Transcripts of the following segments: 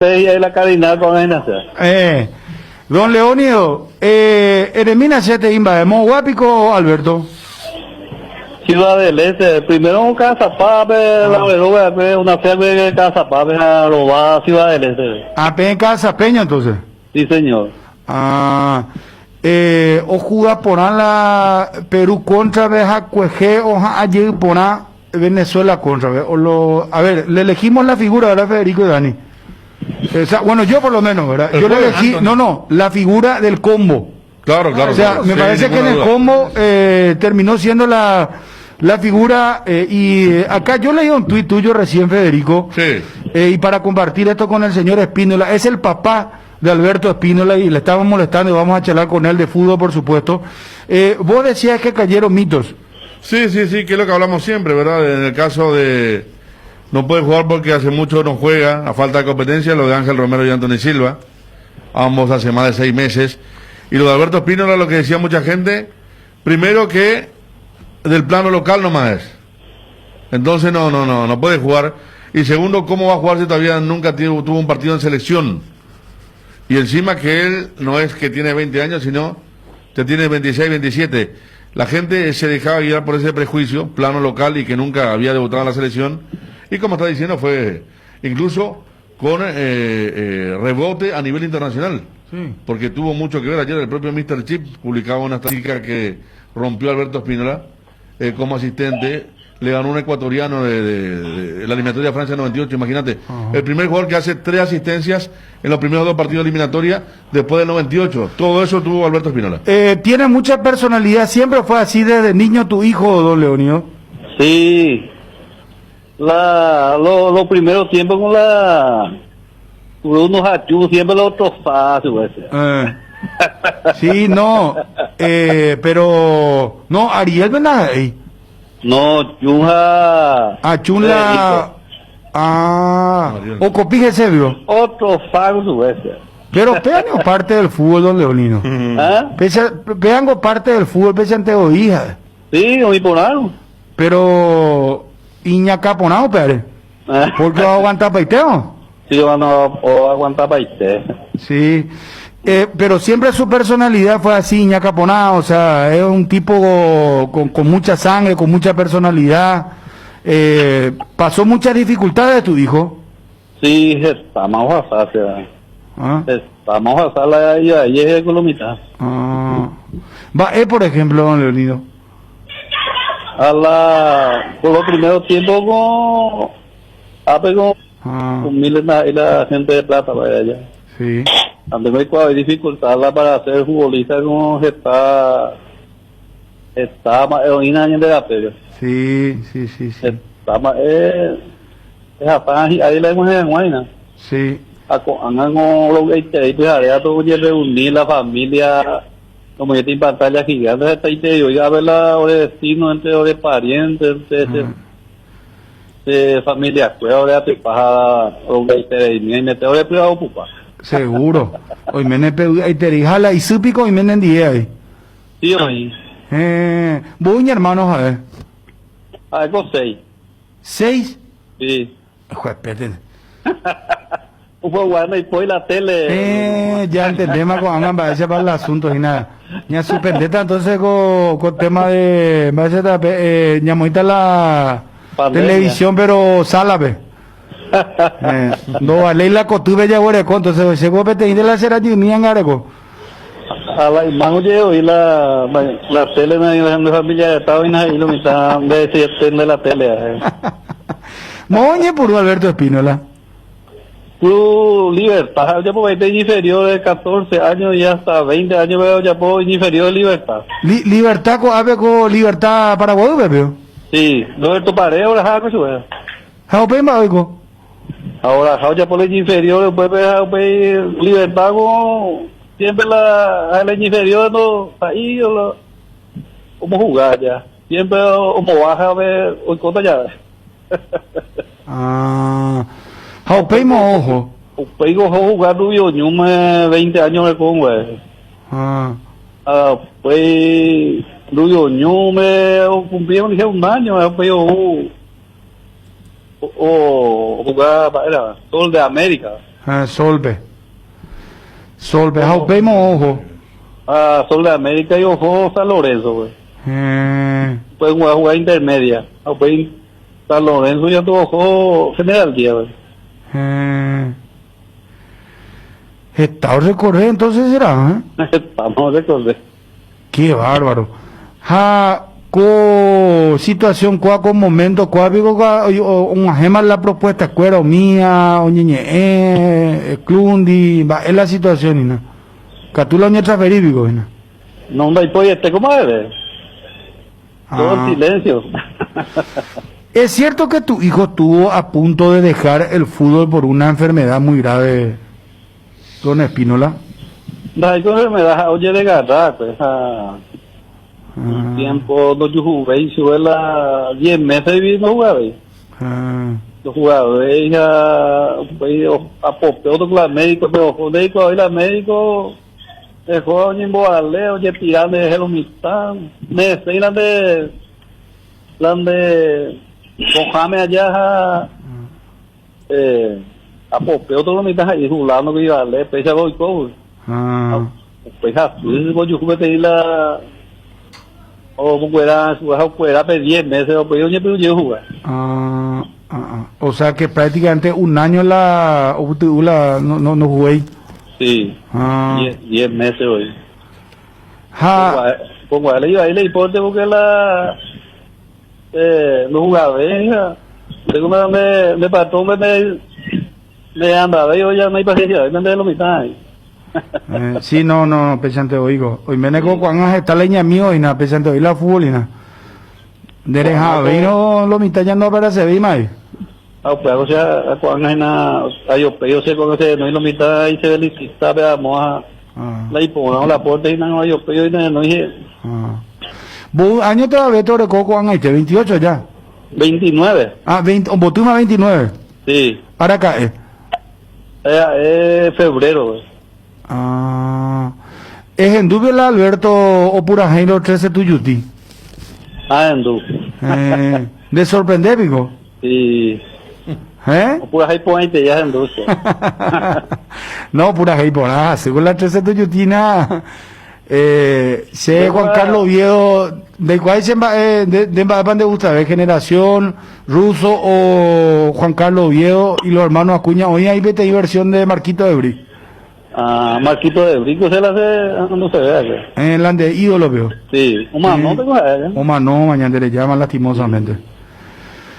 ahí la carinada con él. Don Leónido, Eremina Sete Imba, Guapico Alberto. Ciudad del Este, primero un Cazapape, la verdad, una feria de Cazapape, a robar Ciudad del Este. Casa Peña entonces. Sí, señor. O juega por la Perú contra Beja Cueje, o ayer por Venezuela contra. A ver, le elegimos la figura, ¿verdad, Federico y Dani? Bueno, yo por lo menos, ¿verdad? Yo le elegí, la figura del combo. Claro. O sea, me parece que en el combo terminó siendo la figura, y acá yo leí un tuit tuyo recién, Federico, sí. Y para compartir esto con el señor Espínola, es el papá de Alberto Espínola y le estamos molestando y vamos a charlar con él de fútbol, por supuesto. Vos decías que cayeron mitos. Sí, que es lo que hablamos siempre, ¿verdad? En el caso de no puede jugar porque hace mucho no juega, a falta de competencia, lo de Ángel Romero y Anthony Silva, ambos hace más de 6 meses. Y lo de Alberto Espínola, lo que decía mucha gente, primero que del plano local nomás es. Entonces no puede jugar. Y segundo, ¿cómo va a jugar si todavía nunca tuvo un partido en selección? Y encima que él no es que tiene 20 años, sino que tiene 26, 27. La gente se dejaba guiar por ese prejuicio, plano local, y que nunca había debutado en la selección. Y como está diciendo, fue incluso con rebote a nivel internacional. Sí. Porque tuvo mucho que ver. Ayer el propio Mr. Chip publicaba una estadística que rompió a Alberto Espínola como asistente. Le ganó un ecuatoriano de la eliminatoria de Francia 98, imagínate. El primer jugador que hace 3 asistencias en los primeros 2 partidos de eliminatoria después del 98. Todo eso tuvo Alberto Espínola. Tiene mucha personalidad, siempre fue así desde niño tu hijo, don Leónido. Sí. Los primeros tiempos con unos achus, siempre los trofás, Sí, pero no, Ariel Benay. No, Chunja. Chunla. O Copige se vio. Otro fago, Pero Peango parte del fútbol, don Leonino. Peango parte del fútbol, pese ante hija. Sí, oí por algo. Pero Iña Caponao, Pérez. ¿Por qué va a aguantar paiteo? Sí, yo no aguantar paiteo. Sí. Pero siempre su personalidad fue así, Iña Caponao, o sea, es un tipo con mucha sangre, con mucha personalidad. ¿Pasó muchas dificultades tu hijo? Sí, estamos a hacer. Estamos a hacer ahí es economía. Por ejemplo, don Leonido. Por los primeros tiempos con miles y la gente de plata para allá. Sí. Antes me hay dificultad para ser futbolista como está más heroína en de la pelea. Sí. Está más ahí la hemos en Guayna. Sí. Andan con los que te dejaría todo reunir la familia como ya tiene pantalla gigante está ahí yo ya ver la destino entre parientes de familia pues ahora te pasa los que te mete ahora privado ocupa. Seguro. Hoy me te dijala y súpico y me día ahí. Sí, hoy. Voy mi hermano a ver. Con 6. 6. Sí. Espérate. Fue bueno y fue la tele. Ya entendemos con Angan para ese para el asunto y nada. Ya suspendeta entonces con tema de ñamoita la pandemia. Televisión pero sálabe. No vale la costumbre ya huele con entonces se puede tener la cera de mi angareco. A la imagen yo y la tele de familia estaba en ahí lo mitad de la tele. Moñe por Alberto Espínola. Tu libertad, ya puedo ir inferior de 14 años y hasta 20 años veo ya puedo ir inferior de libertad. Libertad con libertad paraguayo, Pepe. Sí, Roberto Paredes ahora jaco su vez. Ahora ya por el inferior después libertad con siempre la inferior no ahí como jugar ya. Siempre como baja a ver hoy cosa ya. Ojo. Pego jugar Rubio Ñume 20 años de Congo. Pues Rubio Ñume cumplieron dije un año, pues jugaba era Sol de América. Solpe. Jaupemos ojo. Sol de América y ojo San Lorenzo, güey. Pueden jugar intermedia. San Lorenzo ya tuvo ojo general día, güey. Estado recorrer entonces será, Estamos recorrer. Qué bárbaro. Situación, con momento, una gema la propuesta, cuero mía, o ñeñe, clundi, es la situación, ¿no? Catula ñe transferíbico, ¿no? No, no hay poyete, comadre. Todo en silencio. ¿Es cierto que tu hijo estuvo a punto de dejar el fútbol por una enfermedad muy grave, don Espínola? No, hay enfermedad, oye, de garra, pues, un tiempo no yo jugué y sube la 10 meses y no jugaba. Yo jugaba, a popeo otro la médico, pero médico, hoy la médico dejó en Boaleo, oye, tirando de Gelomistán, me sé la de cojame allá a popeo todo lo mitad ahí jugando que iba a leer, pesa voy con pesa, yo jugué la o fuera 10 meses o pues yo jugar. O sea que prácticamente un año no jugué. Sí. 10 meses hoy. Pues le iba a ir le importe porque no jugaba, tengo me patrón me andaba yo ya no hay paciencia, me lo mitad. Sí, no, pensante oigo. Hoy me nego cuando está leña mío y nada, pensante hoy la fútbol y nada. Dereja, vino lo mitad ya no para servir más. Pues o sea, cuando hay nada, yo sé cuando se no hay lo mitad y se felicita, veamos a la hiponamos la puerta y no hay yo y no dije. ¿Vos año todavía te recuerdo cuando hay 28 ya? 29. 20, ¿vos tú 29? Sí. ¿Para acá es febrero, güey. ¿Es en Dubiola, Alberto o pura Jairo 13 Tuyuti? En Du. ¿De sorprender, Pico? Sí. O pura Jairo 20 ya en Du. No, pura Jairo, según la 13 Tuyutina, Juan Carlos Oviedo, ¿de cuál se de gusta? ¿De generación ruso o Juan Carlos Oviedo y los hermanos Acuña? Hoy hay versión de Marquito de Bri. Marquito de Brico se la hace cuando se ve. En la de ídolo veo. Sí, no tengo no, mañana le llaman lastimosamente.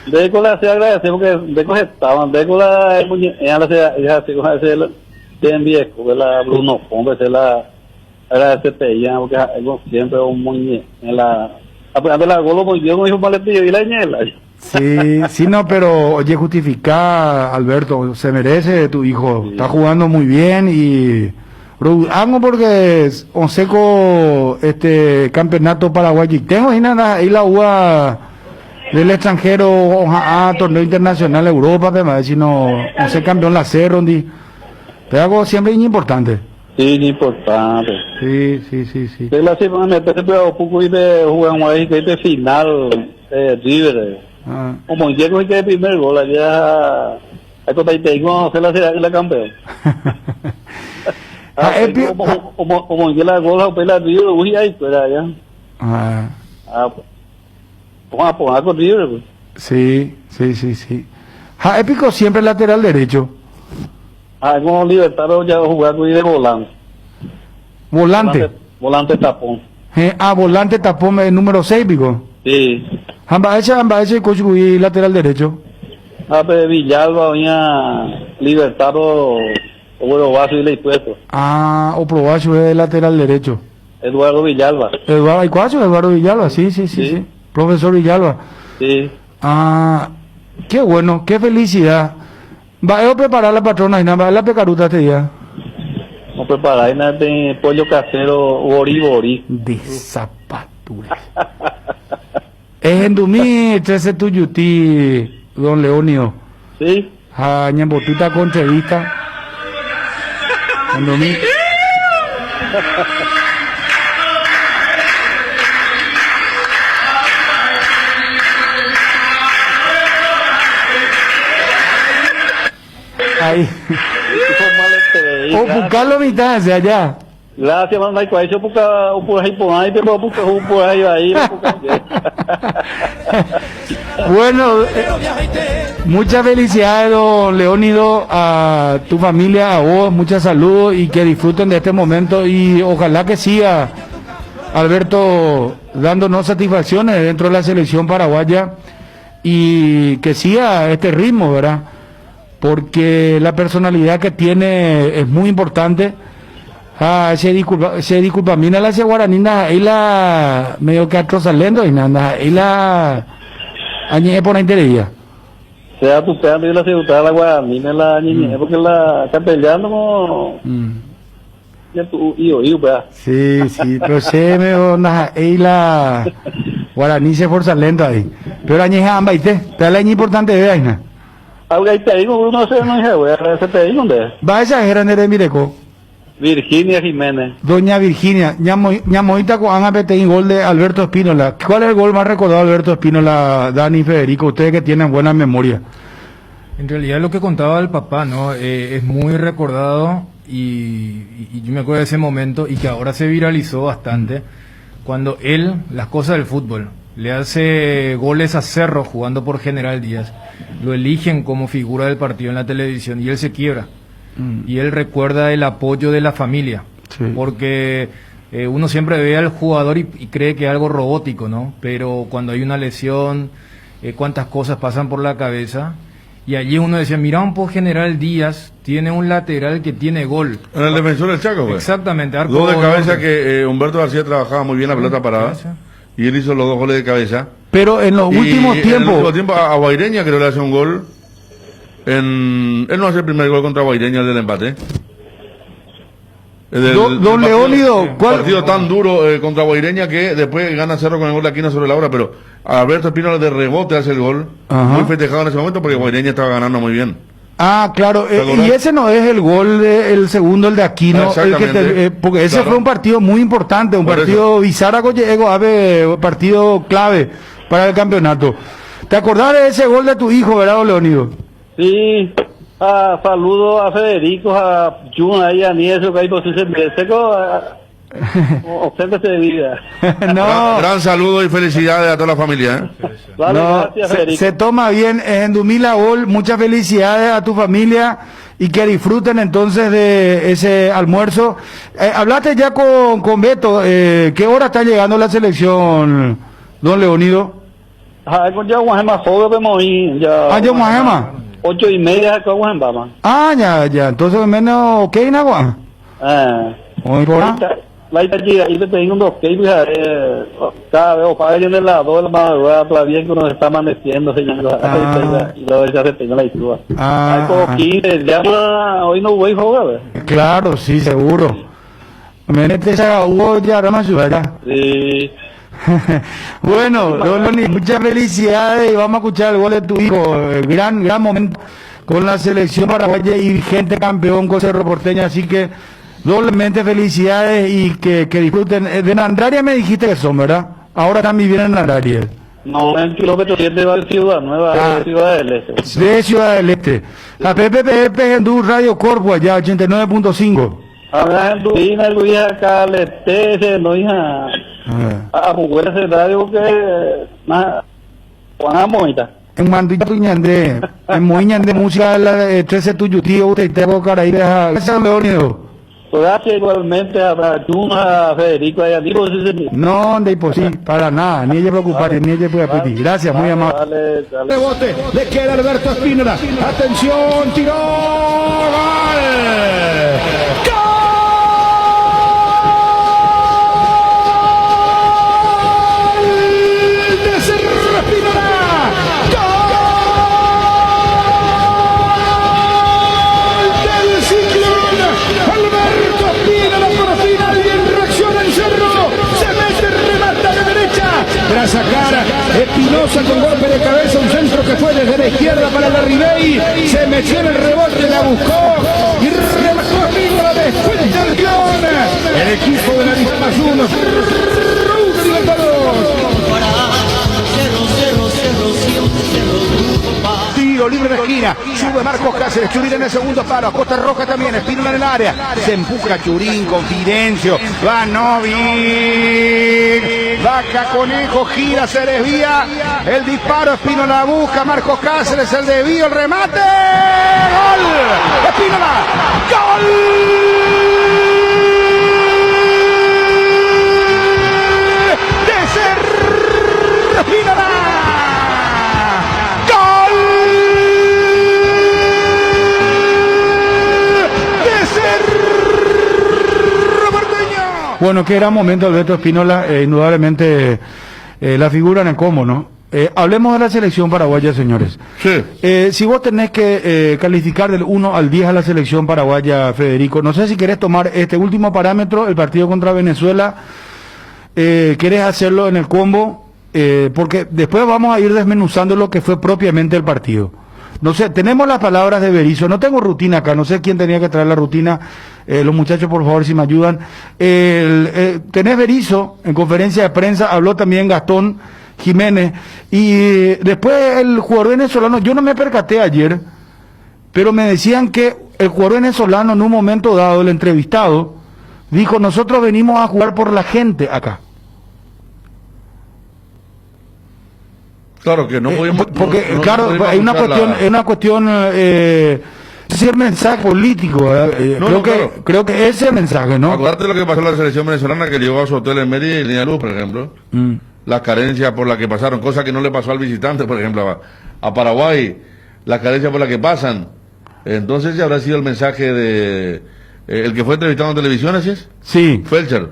De con la se agradece porque de con estaban, de con la ella se hace de enviejo, que la Bruno Pombe se la agradece ella porque siempre un muñe en la de la golo muy yo no hizo maletillo y la ñela. Sí, no, pero oye, justificar, Alberto, se merece tu hijo, sí. Está jugando muy bien y algo porque Onseco campeonato paraguayo tengo ahí nada, ahí la UA del extranjero torneo internacional Europa, pero si no sé campeón la cerro, pero algo siempre es importante. Sí, importante. Sí. De la semana me un poco de jugar un final River. Como llego y que el primer gol allá a Cotaitengo se la campeón. Como que la gol a la River uy ahí pues allá. Pues con River. Sí. Épico siempre lateral derecho. Como Libertad ya jugar con de volante. Volante tapón. Volante tapón el número 6, Pico. Sí. Amba ese coach y lateral derecho. Pero Villalba venía Libertad o Vaso y le puesto. O Provacho es lateral derecho. Eduardo Villalba. Eduardo Villalba, sí. Profesor Villalba. Sí. Qué bueno, qué felicidad. Va a preparar la patrona y nada, la pecaruta este día. Vamos a preparar nada de pollo casero bori. De zapatura. Es en 2013 Tuyuti, don Leonio. Sí. Ñambotita con entrevista. En 2000. Ahí. O buscarlo mitad hacia allá. Gracias, mano. Hay que buscar un por ahí por ahí, pero buscar un por ahí. Bueno, muchas felicidades, don Leónido, a tu familia, a vos, mucha salud y que disfruten de este momento y ojalá que siga Alberto dándonos satisfacciones dentro de la selección paraguaya y que siga este ritmo, ¿verdad? Porque la personalidad que tiene es muy importante. Se disculpa, mira la guaranina, y la medio que atrosalendo y nada, y la añe por la interella. Sea tu pea, la ciudad, la guaranina, la niña, porque la está peleando como. Ya tu hijo, pea. Sí, pero se me onda, y la guaraní se forza lento ahí. Pero añe ambas, ¿viste? Te la importante de vaina. Algo ahí te digo, uno se no es, güey, ese te digo, ¿dónde? Va esa grande de Mireco. Virginia Jiménez. Doña Virginia, ñamoita con Ana gol de Alberto Espínola. ¿Cuál es el gol más recordado de Alberto Espínola, Dani y Federico? Ustedes que tienen buena memoria. En realidad lo que contaba el papá, ¿no? Es muy recordado y yo me acuerdo de ese momento y que ahora se viralizó bastante cuando él, las cosas del fútbol, le hace goles a Cerro jugando por General Díaz, lo eligen como figura del partido en la televisión y él se quiebra. Y él recuerda el apoyo de la familia, sí. Porque uno siempre ve al jugador y cree que es algo robótico, ¿no? Pero cuando hay una lesión, cuántas cosas pasan por la cabeza. Y allí uno decía, mira un poco General Díaz, tiene un lateral que tiene gol. En el defensor del Chaco, güey. Exactamente. Arco de cabeza que Humberto García trabajaba muy bien la pelota parada. Y él hizo los 2 goles de cabeza. Pero en los últimos tiempos... En los últimos tiempos a Guaireña creo que le hace un gol. Él no hace el primer gol contra Guaireña, el del empate. Don Leónido, ¿cuál? Partido tan duro contra Guaireña que después gana Cerro con el gol de Aquino sobre la hora, pero Alberto Espínola de rebote hace el gol. Ajá. Muy festejado en ese momento porque Guaireña estaba ganando muy bien. Ah, claro, y ese no es el gol, el segundo, el de Aquino, porque ese fue un partido muy importante, un partido bisárago, partido clave para el campeonato. ¿Te acordás de ese gol de tu hijo, verdad, Leónido? Sí, saludo a Federico, a Jun, ahí a Nieso, que ahí por si se me seco, obsérvese de vida. No. Gran saludo y felicidades a toda la familia. Vale, no, gracias, Federico. Se toma bien, en Dumila Gol, muchas felicidades a tu familia y que disfruten entonces de ese almuerzo. Hablaste ya con Beto, ¿qué hora está llegando la selección, don Leónido? Ya Guajema joven, vemos ahí. Ya Guajema. 8:30 acá Guajema. Ya, entonces menos, ¿qué hay en agua? La Italia, ahí te tengo unos que cada vez, para ellos en la 2 de la madrugada, todavía que uno se está amaneciendo, señor. Y luego ya se tengo la historia. Hay como 15, ya hoy no voy a jugar, Claro, sí, seguro. Menete esa hubo ya, Rama Ciudad. Sí. Bueno, Loni, muchas felicidades y vamos a escuchar el gol de tu hijo. Gran momento con la selección paraguaya y vigente campeón con Cerro Porteño, así que doblemente felicidades y que disfruten. De Nandaria me dijiste que son, ¿verdad? Ahora están viviendo en Nandaria. No, en kilómetro 7 de Ciudad Nueva, de Ciudad del Este. De Ciudad del Este. La PPP en Du Radio Corpo allá, 89.5. Ahora en Duina, Luis acá, no hija. A jugar ese radio que más Juan Moita. En Manduita Tuñandé, en Moñandé música la 13 tuyo tío, usted te hago cara ahí de San Leónido. Gracias igualmente a Juna, a Federico, a Diego. No, de imposible, para nada, ni ella preocuparse, ni ella puede pedir. Gracias, muy amable. Rebote, le queda Alberto Espínola. Atención, tiró. ¡Gol! Para sacar Espinosa con golpe de cabeza, un centro que fue desde la izquierda para la Ribey, se metió en el rebote, la buscó y remató Espínola, descuenta el guión. El equipo de la Liga más uno, Libertadores. tiro libre de esquina. Sube Marcos Cáceres, Churín en el segundo palo. Acosta Roja también, Espínola en el área. Se empuja Churín con Fidencio. Va Novik. Vaca Conejo, gira, se desvía. El disparo, Espínola busca. Marcos Cáceres, el desvío, el remate. ¡Gol! Espínola. ¡Gol! Espínola. ¡Gol! De Cerro Porteño. Bueno, que era momento Alberto Espínola, indudablemente la figura en el combo, ¿no? Hablemos de la selección paraguaya, señores. Sí. Si vos tenés que calificar del 1 al 10 a la selección paraguaya, Federico, no sé si querés tomar este último parámetro, el partido contra Venezuela, querés hacerlo en el combo, porque después vamos a ir desmenuzando lo que fue propiamente el partido. No sé, tenemos las palabras de Berizzo, no tengo rutina acá, no sé quién tenía que traer la rutina, los muchachos por favor si me ayudan. Tenés Berizzo, en conferencia de prensa, habló también Gastón Jiménez, y después el jugador venezolano, yo no me percaté ayer, pero me decían que el jugador venezolano en un momento dado, el entrevistado, dijo, nosotros venimos a jugar por la gente acá. Claro que no podemos... Porque, no claro, podemos hay una buscar cuestión, es una cuestión, ese mensaje político, creo que ese mensaje, ¿no? Acuérdate lo que pasó en la selección venezolana, que llegó a su hotel en Mérida y Línea Luz, por ejemplo. Las carencias por las que pasaron, cosa que no le pasó al visitante, por ejemplo, a Paraguay, las carencias por las que pasan. Entonces, ¿ya habrá sido el mensaje de el que fue entrevistado en televisión, así es? Sí. Felcher,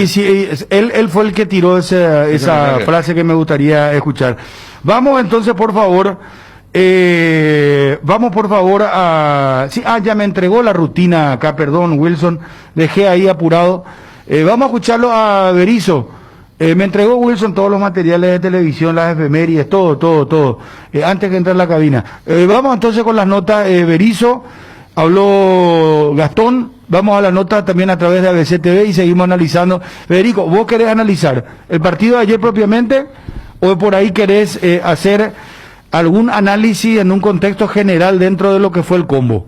sí, él fue el que tiró esa frase que me gustaría escuchar. Vamos entonces, por favor, a... Sí, ya me entregó la rutina acá, perdón, Wilson, dejé ahí apurado. Vamos a escucharlo a Berizzo. Me entregó Wilson todos los materiales de televisión, las efemérides, todo, antes que entre en la cabina. Vamos entonces con las notas. Berizzo, habló Gastón, vamos a la nota también a través de ABC TV y seguimos analizando. Federico, ¿vos querés analizar el partido de ayer propiamente o por ahí querés hacer algún análisis en un contexto general dentro de lo que fue el combo?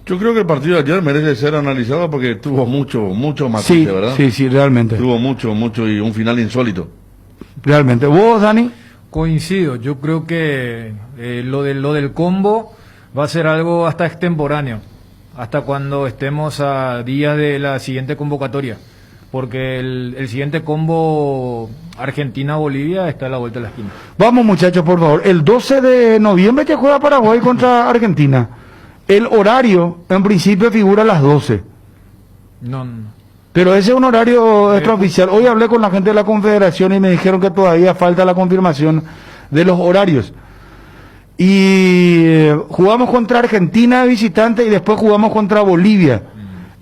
Yo creo que el partido de ayer merece ser analizado porque tuvo mucho matiz, ¿verdad? Sí, realmente. Tuvo mucho y un final insólito. Realmente. ¿Vos, Dani? Coincido, yo creo que lo del combo va a ser algo hasta extemporáneo, hasta cuando estemos a días de la siguiente convocatoria, porque el siguiente combo Argentina-Bolivia está a la vuelta de la esquina. Vamos, muchachos, por favor. El 12 de noviembre ya juega Paraguay contra Argentina. El horario, en principio, figura a las 12. No. Pero ese es un horario extraoficial. Hoy hablé con la gente de la Confederación y me dijeron que todavía falta la confirmación de los horarios. Y jugamos contra Argentina de visitante y después jugamos contra Bolivia.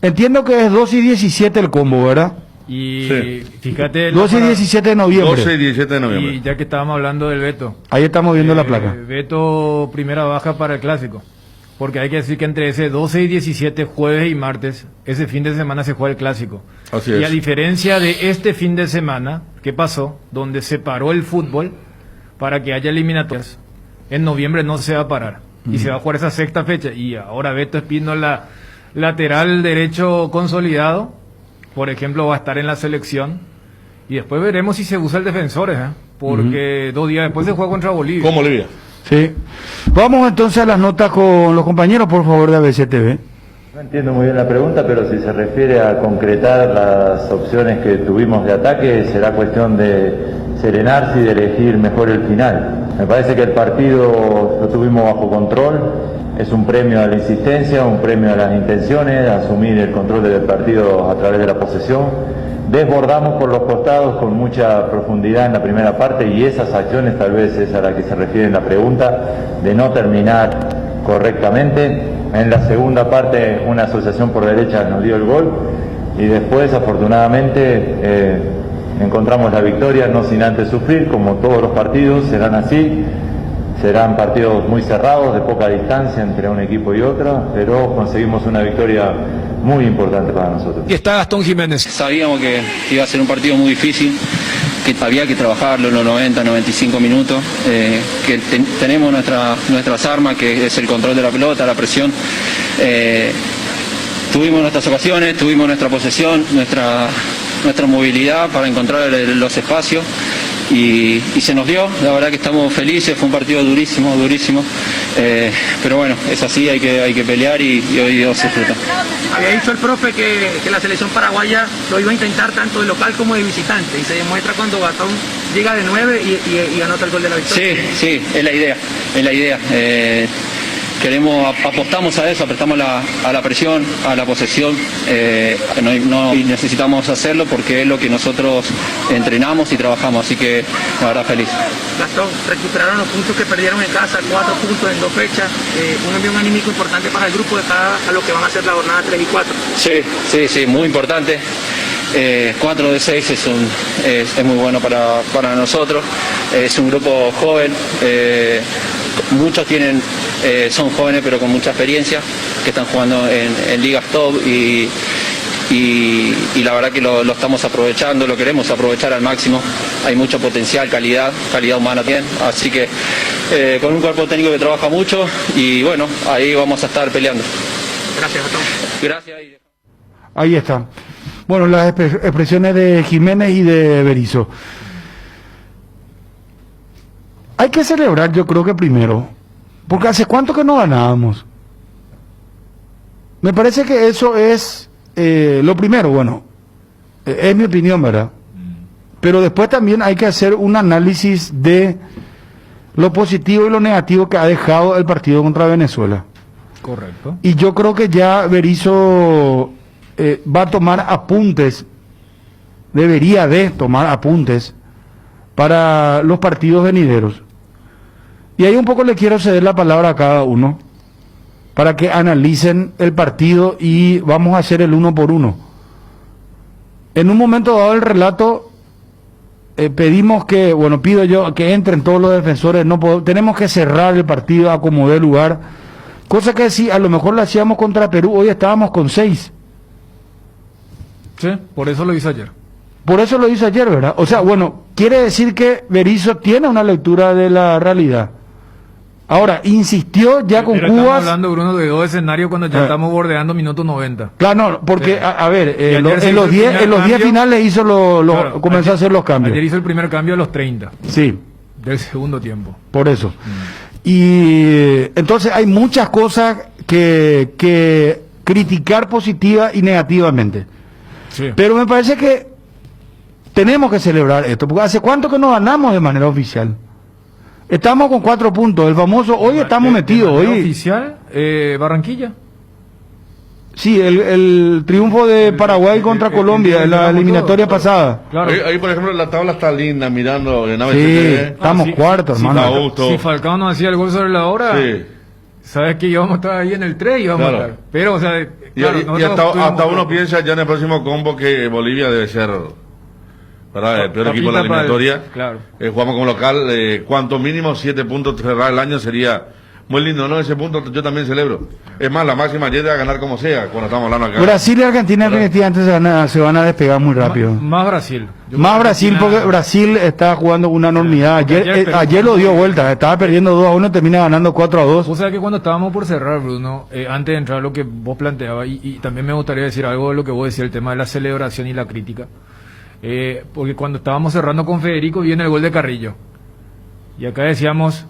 Entiendo que es 2 y 17 el combo, ¿verdad? Y sí. Fíjate... 12 y 17 de noviembre. 12 y 17 de noviembre. Y ya que estábamos hablando del Beto. Ahí estamos viendo la placa. Beto, primera baja para el Clásico. Porque hay que decir que entre ese 12 y 17, jueves y martes, ese fin de semana se juega el Clásico. Así y es. a diferencia de este fin de semana, ¿qué pasó? Donde se paró el fútbol para que haya eliminatorias. En noviembre no se va a parar. Y se va a jugar esa sexta fecha. Y ahora Beto Espínola, lateral derecho consolidado, por ejemplo, va a estar en la selección. Y después veremos si se usa el defensor, porque 2 días después se juega contra Bolivia. ¿Cómo Bolivia? Sí. Vamos entonces a las notas con los compañeros, por favor, de ABC TV. No entiendo muy bien la pregunta, pero si se refiere a concretar las opciones que tuvimos de ataque, será cuestión de serenarse y de elegir mejor el final. Me parece que el partido lo tuvimos bajo control, es un premio a la insistencia, un premio a las intenciones, a asumir el control del partido a través de la posesión. Desbordamos por los costados con mucha profundidad en la primera parte y esas acciones, tal vez es a la que se refiere en la pregunta, de no terminar correctamente. En la segunda parte una asociación por derecha nos dio el gol y después afortunadamente encontramos la victoria, no sin antes sufrir, como todos los partidos serán así. Serán partidos muy cerrados, de poca distancia entre un equipo y otro, pero conseguimos una victoria muy importante para nosotros. Y está Gastón Jiménez. Sabíamos que iba a ser un partido muy difícil, que había que trabajarlo en los 90, 95 minutos, que tenemos nuestras armas, que es el control de la pelota, la presión. Tuvimos nuestras ocasiones, tuvimos nuestra posesión, nuestra movilidad para encontrar los espacios y se nos dio. La verdad que estamos felices, fue un partido durísimo, pero bueno, es así, hay que pelear y hoy Dios se disfruta. Había dicho el profe que la selección paraguaya lo iba a intentar tanto de local como de visitante, y se demuestra cuando Gatón llega de 9 y anota el gol de la victoria. Sí, es la idea. Apostamos a eso, apostamos a la presión, a la posesión, no necesitamos hacerlo porque es lo que nosotros entrenamos y trabajamos, así que la verdad feliz. Gastón, recuperaron los puntos que perdieron en casa, 4 puntos en 2 fechas, un envío anímico importante para el grupo de cara a lo que van a ser la jornada 3 y 4. Sí, muy importante. 4 de 6 es muy bueno para nosotros, es un grupo joven, muchos son jóvenes pero con mucha experiencia, que están jugando en ligas top y la verdad que lo estamos aprovechando, lo queremos aprovechar al máximo. Hay mucho potencial, calidad humana también, así que con un cuerpo técnico que trabaja mucho y bueno, ahí vamos a estar peleando. Gracias, Gastón. Gracias. Ahí está. Bueno, las expresiones de Jiménez y de Berizzo. Hay que celebrar, yo creo que primero, porque hace cuánto que no ganábamos. Me parece que eso es lo primero, bueno, es mi opinión, ¿verdad? Pero después también hay que hacer un análisis de lo positivo y lo negativo que ha dejado el partido contra Venezuela. Correcto. Y yo creo que ya Berizzo va a tomar apuntes, debería de tomar apuntes para los partidos venideros. Y ahí un poco le quiero ceder la palabra a cada uno para que analicen el partido y vamos a hacer el 1 por 1. En un momento dado el relato pedimos pido yo que entren todos los defensores, tenemos que cerrar el partido a como dé lugar, cosa que si a lo mejor lo hacíamos contra Perú, hoy estábamos con 6. Sí, por eso lo hizo ayer. Por eso lo hizo ayer, ¿verdad? O sea, bueno, quiere decir que Berizzo tiene una lectura de la realidad. Ahora, insistió ya con Pero Cubas. estamos hablando, Bruno, de 2 escenarios cuando ya estamos bordeando minuto 90. Claro, no, porque, a ver, en ayer los 10 finales hizo Claro, comenzó a hacer los cambios. Ayer hizo el primer cambio a los 30 Sí, del segundo tiempo. por eso. Y entonces hay muchas cosas que criticar positiva y negativamente. Sí. Pero me parece que tenemos que celebrar esto, porque ¿hace cuánto que no ganamos de manera oficial? Estamos con 4 puntos, el famoso, hoy estamos metidos. Hoy Oficial, Barranquilla. Sí, el triunfo de Paraguay contra Colombia en la eliminatoria pasada. Claro. Ahí, por ejemplo, la tabla está linda, mirando en Sí, estamos cuartos, hermano. Si Falcao no hacía el gol sobre la hora, Sí. sabes que íbamos a estar ahí en el 3 y íbamos a estar. Pero, o sea, claro, Y hasta uno piensa ya en el próximo combo que Bolivia debe ser, ¿verdad? El peor equipo de la eliminatoria. Claro. Jugamos como local, cuanto mínimo 7 puntos cerrar el año sería muy lindo, ¿no? Ese punto yo también celebro. Es más, la máxima ayer a ganar como sea, cuando estamos hablando acá. Brasil y Argentina definitivamente se van a despegar muy rápido. Más Brasil. Más Brasil, porque Brasil está jugando una enormidad. Ayer lo dio vuelta, estaba perdiendo 2-1, termina ganando 4-2. O sea que cuando estábamos por cerrar, Bruno, antes de entrar a lo que vos planteabas, y también me gustaría decir algo de lo que vos decías, el tema de la celebración y la crítica. Porque cuando estábamos cerrando con Federico viene el gol de Carrillo. Y acá decíamos,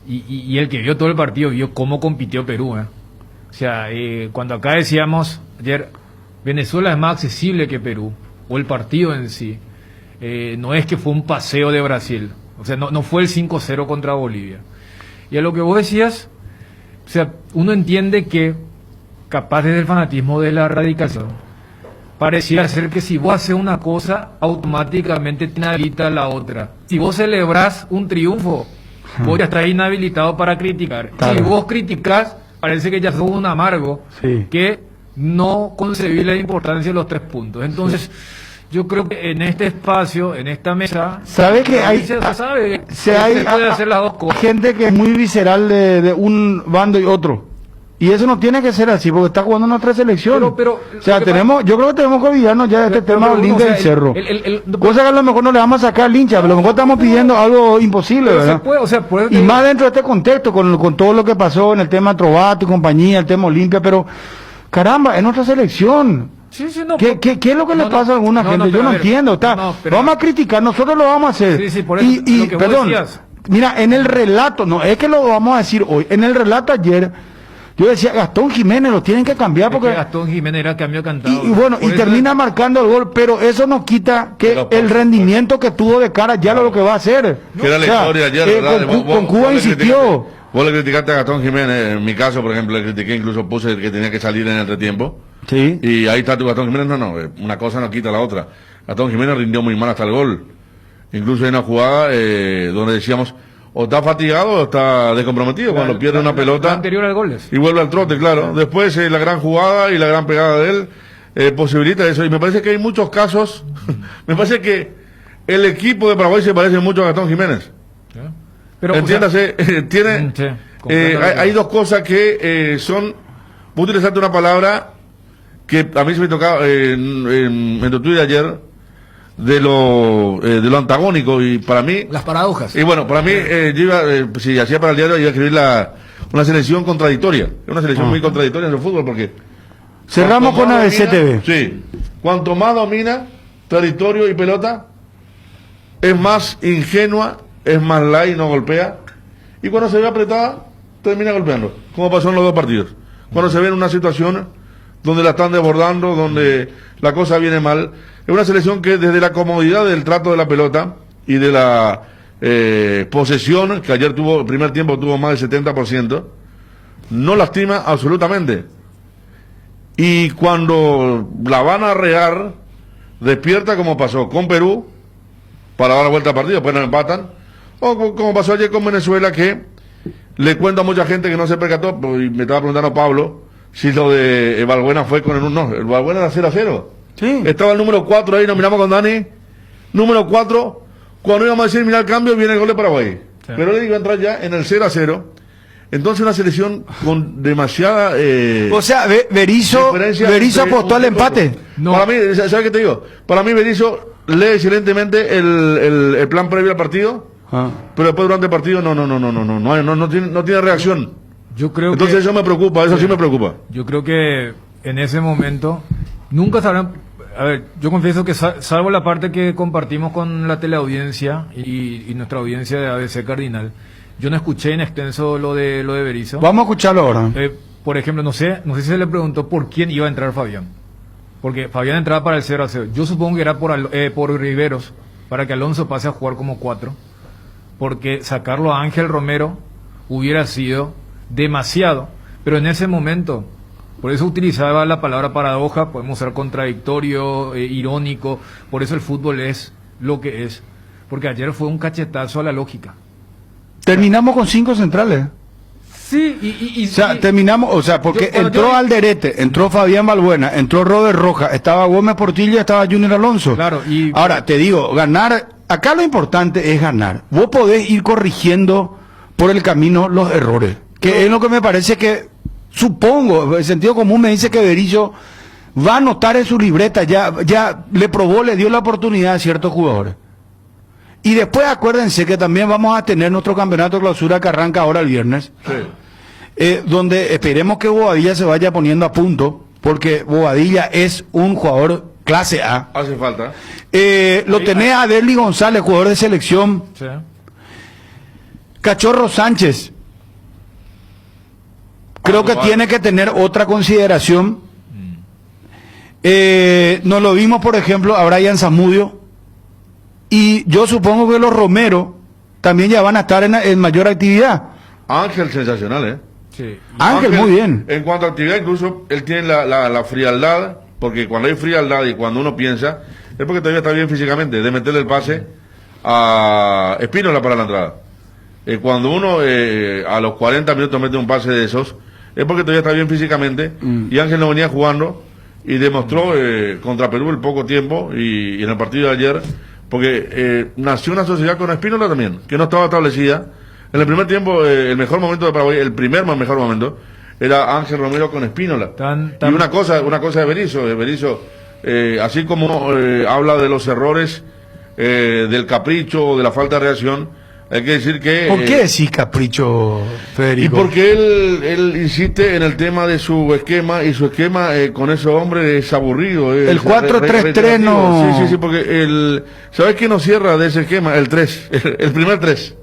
y el que vio todo el partido vio cómo compitió Perú. O sea, cuando acá decíamos ayer, Venezuela es más accesible que Perú, o el partido en sí. No es que fue un paseo de Brasil. O sea, no fue el 5-0 contra Bolivia. Y a lo que vos decías, o sea, uno entiende que, capaz desde el fanatismo de la erradicación, pareciera ser que si vos haces una cosa, automáticamente te inhabilita la otra. Si vos celebrás un triunfo, vos ya estás inhabilitado para criticar. Claro. Si vos criticás, parece que ya sos un amargo, Sí. que no concebí la importancia de los 3 puntos. Entonces, yo creo que en este espacio, en esta mesa, ¿Sabe que hay, se sabe se que hay se puede hacer las dos cosas. gente que es muy visceral de un bando y otro? Y eso no tiene que ser así, porque está jugando nuestra selección. Pero, o sea, yo creo que tenemos que olvidarnos ya de este tema del Linda del Cerro. Cosa que a lo mejor no le vamos a sacar al hincha, pero a lo mejor estamos pidiendo algo imposible, ¿verdad? Y más dentro de este contexto, con todo lo que pasó en el tema Trovato y compañía, el tema Olimpia, pero caramba, es nuestra selección. Sí, no, ¿Qué es lo que le pasa a alguna gente? Yo no entiendo. Vamos a criticar, nosotros lo vamos a hacer. Sí, por eso, y perdón, mira, en el relato, no es que lo vamos a decir hoy, en el relato ayer, yo decía, Gastón Jiménez lo tienen que cambiar porque... Gastón Jiménez era cambio cantado. Y bueno, y termina marcando el gol, pero eso no quita que el rendimiento que tuvo de cara ya lo que va a hacer. Que era la historia ayer, ¿verdad? Con Cuba insistió. Vos le criticaste a Gastón Jiménez, en mi caso, por ejemplo, le critiqué, incluso puse que tenía que salir en el entretiempo. Sí. Y ahí está tu Gastón Jiménez, no, una cosa no quita la otra. Gastón Jiménez rindió muy mal hasta el gol. Incluso hay una jugada donde decíamos, o está fatigado o está descomprometido cuando pierde una pelota. Anterior al gol. Y vuelve al trote, claro. Después la gran jugada y la gran pegada de él posibilita eso. Y me parece que hay muchos casos, me parece que el equipo de Paraguay se parece mucho a Gastón Jiménez. Pero, entiéndase, hay dos cosas que son, voy a utilizarte una palabra que a mí se me tocaba en tu Twitter ayer, de lo antagónico, y para mí... Las paradojas. Y bueno, para mí, yo iba, si hacía para el diario, iba a escribir una selección contradictoria. Es una selección muy contradictoria en el fútbol, porque... Cerramos con ABCTV. Sí. Cuanto más domina territorio y pelota, es más ingenua, es más light, no golpea. Y cuando se ve apretada, termina golpeando. Como pasó en los dos partidos. Cuando se ve en una situación donde la están desbordando, donde la cosa viene mal. Es una selección que desde la comodidad del trato de la pelota y de la posesión, que ayer el primer tiempo tuvo más del 70%, no lastima absolutamente. Y cuando la van a regar, despierta como pasó con Perú, para dar la vuelta al partido, después nos empatan, o como pasó ayer con Venezuela, que le cuento a mucha gente que no se percató, y me estaba preguntando Pablo, si lo de Valbuena fue con el Valbuena era 0-0. Sí. Estaba el número 4 ahí, nos miramos con Dani, número 4, cuando íbamos a decir, mira el cambio, viene el gol de Paraguay. Sí. Pero él iba a entrar ya en el 0-0. Entonces una selección con demasiada... o sea, Berizzo apostó al empate. No. Para mí, ¿sabes qué te digo? Para mí Berizzo lee excelentemente el plan previo al partido, pero después durante el partido no tiene reacción. Yo creo Entonces eso me preocupa, eso sí me preocupa. Yo creo que en ese momento nunca sabrán... A ver, yo confieso que salvo la parte que compartimos con la teleaudiencia y nuestra audiencia de ABC Cardinal, yo no escuché en extenso lo de Berizzo. Vamos a escucharlo ahora. Por ejemplo, no sé si se le preguntó por quién iba a entrar Fabián. Porque Fabián entraba para el 0-0. Yo supongo que era por Riveros, para que Alonso pase a jugar como 4. Porque sacarlo a Ángel Romero hubiera sido demasiado. Pero en ese momento, por eso utilizaba la palabra paradoja, podemos ser contradictorio, irónico. Por eso el fútbol es lo que es. Porque ayer fue un cachetazo a la lógica. Terminamos con 5 centrales. Sí, terminamos, porque entró Alderete, entró Fabián Valbuena, entró Robert Rojas, estaba Gómez Portilla, estaba Junior Alonso. Claro, ahora te digo, ganar, acá lo importante es ganar. Vos podés ir corrigiendo por el camino los errores, que es lo que me parece que, supongo, el sentido común me dice que Berizzo va a anotar en su libreta, ya le dio la oportunidad a ciertos jugadores. Y después acuérdense que también vamos a tener nuestro campeonato de clausura que arranca ahora el viernes, donde esperemos que Bobadilla se vaya poniendo a punto, porque Bobadilla es un jugador clase A. Hace falta. Lo tenés a Derly González, jugador de selección. Sí. Cachorro Sánchez. Creo que tiene que tener otra consideración. Nos lo vimos, por ejemplo, a Brian Zamudio. Y yo supongo que los Romero también ya van a estar en mayor actividad. Ángel, sensacional, Sí. Ángel, muy bien. En cuanto a actividad, incluso él tiene la frialdad, porque cuando hay frialdad y cuando uno piensa, es porque todavía está bien físicamente, de meterle el pase a Espínola para la entrada. Cuando uno a los 40 minutos mete un pase de esos, es porque todavía está bien físicamente, y Ángel no venía jugando, y demostró contra Perú el poco tiempo, y en el partido de ayer... Porque nació una sociedad con Espínola también, que no estaba establecida. En el primer tiempo, el mejor momento de Paraguay, el primer más mejor momento, era Ángel Romero con Espínola. Y una cosa de Berizzo, así como habla de los errores, del capricho o de la falta de reacción, hay que decir que... ¿Por qué decís capricho, Federico? Y porque él insiste en el tema de su esquema, y su esquema con esos hombres es aburrido. El 4-3-3 no... Sí, porque ¿sabes qué nos cierra de ese esquema? El 3, el primer 3.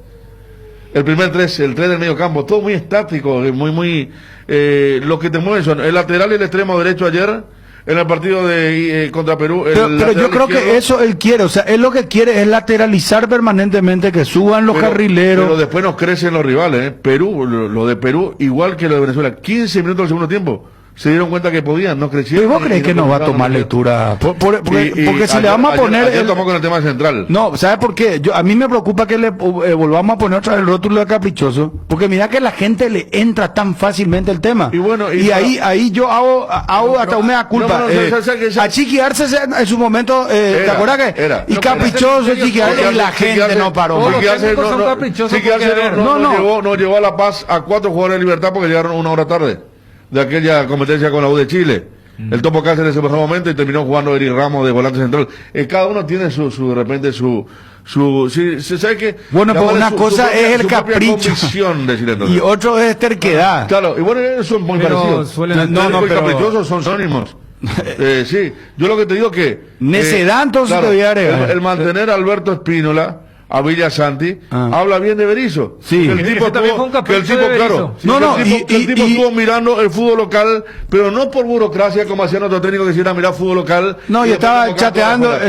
El primer 3, el 3 del medio campo, todo muy estático, muy... lo que te mueven son el lateral y el extremo derecho ayer, en el partido de contra Perú. Pero yo creo que eso él quiere, o sea, él lo que quiere es lateralizar permanentemente, que suban los carrileros. Pero después nos crecen los rivales, Perú, lo de Perú, igual que lo de Venezuela, 15 minutos del segundo tiempo. Se dieron cuenta que podían, no crecieron. ¿Y vos crees que nos va a tomar lectura? Porque si le vamos a poner... Ayer tomó con el tema central. No, ¿sabes por qué? A mí me preocupa que le volvamos a poner otra vez el rótulo de caprichoso, porque mira que la gente le entra tan fácilmente el tema. Y bueno, ahí yo hago hasta una mea culpa. Achiquearse en su momento, ¿te acuerdas que? Era. Y caprichoso, achiquearse, y la gente no paró. No llevó a La Paz a 4 jugadores de Libertad porque llegaron 1 hora tarde de aquella competencia con la U de Chile. El Topo Cáceres en ese mejor momento y terminó jugando Eric Ramos de volante central. Cada uno tiene de repente su ¿sabe qué? Bueno, pues una cosa es el capricho y otro es terquedad. Claro, y bueno, son muy parecidos. Pero caprichosos son sinónimos. Sí, yo lo que te digo que necedad, entonces te voy a agregar. El mantener a Alberto Espínola, a Villasanti, habla bien de Berizzo. Sí. El tipo estuvo mirando el fútbol local, pero no por burocracia como hacían otros técnicos que quisieran mirar fútbol local. No, y estaba chateando,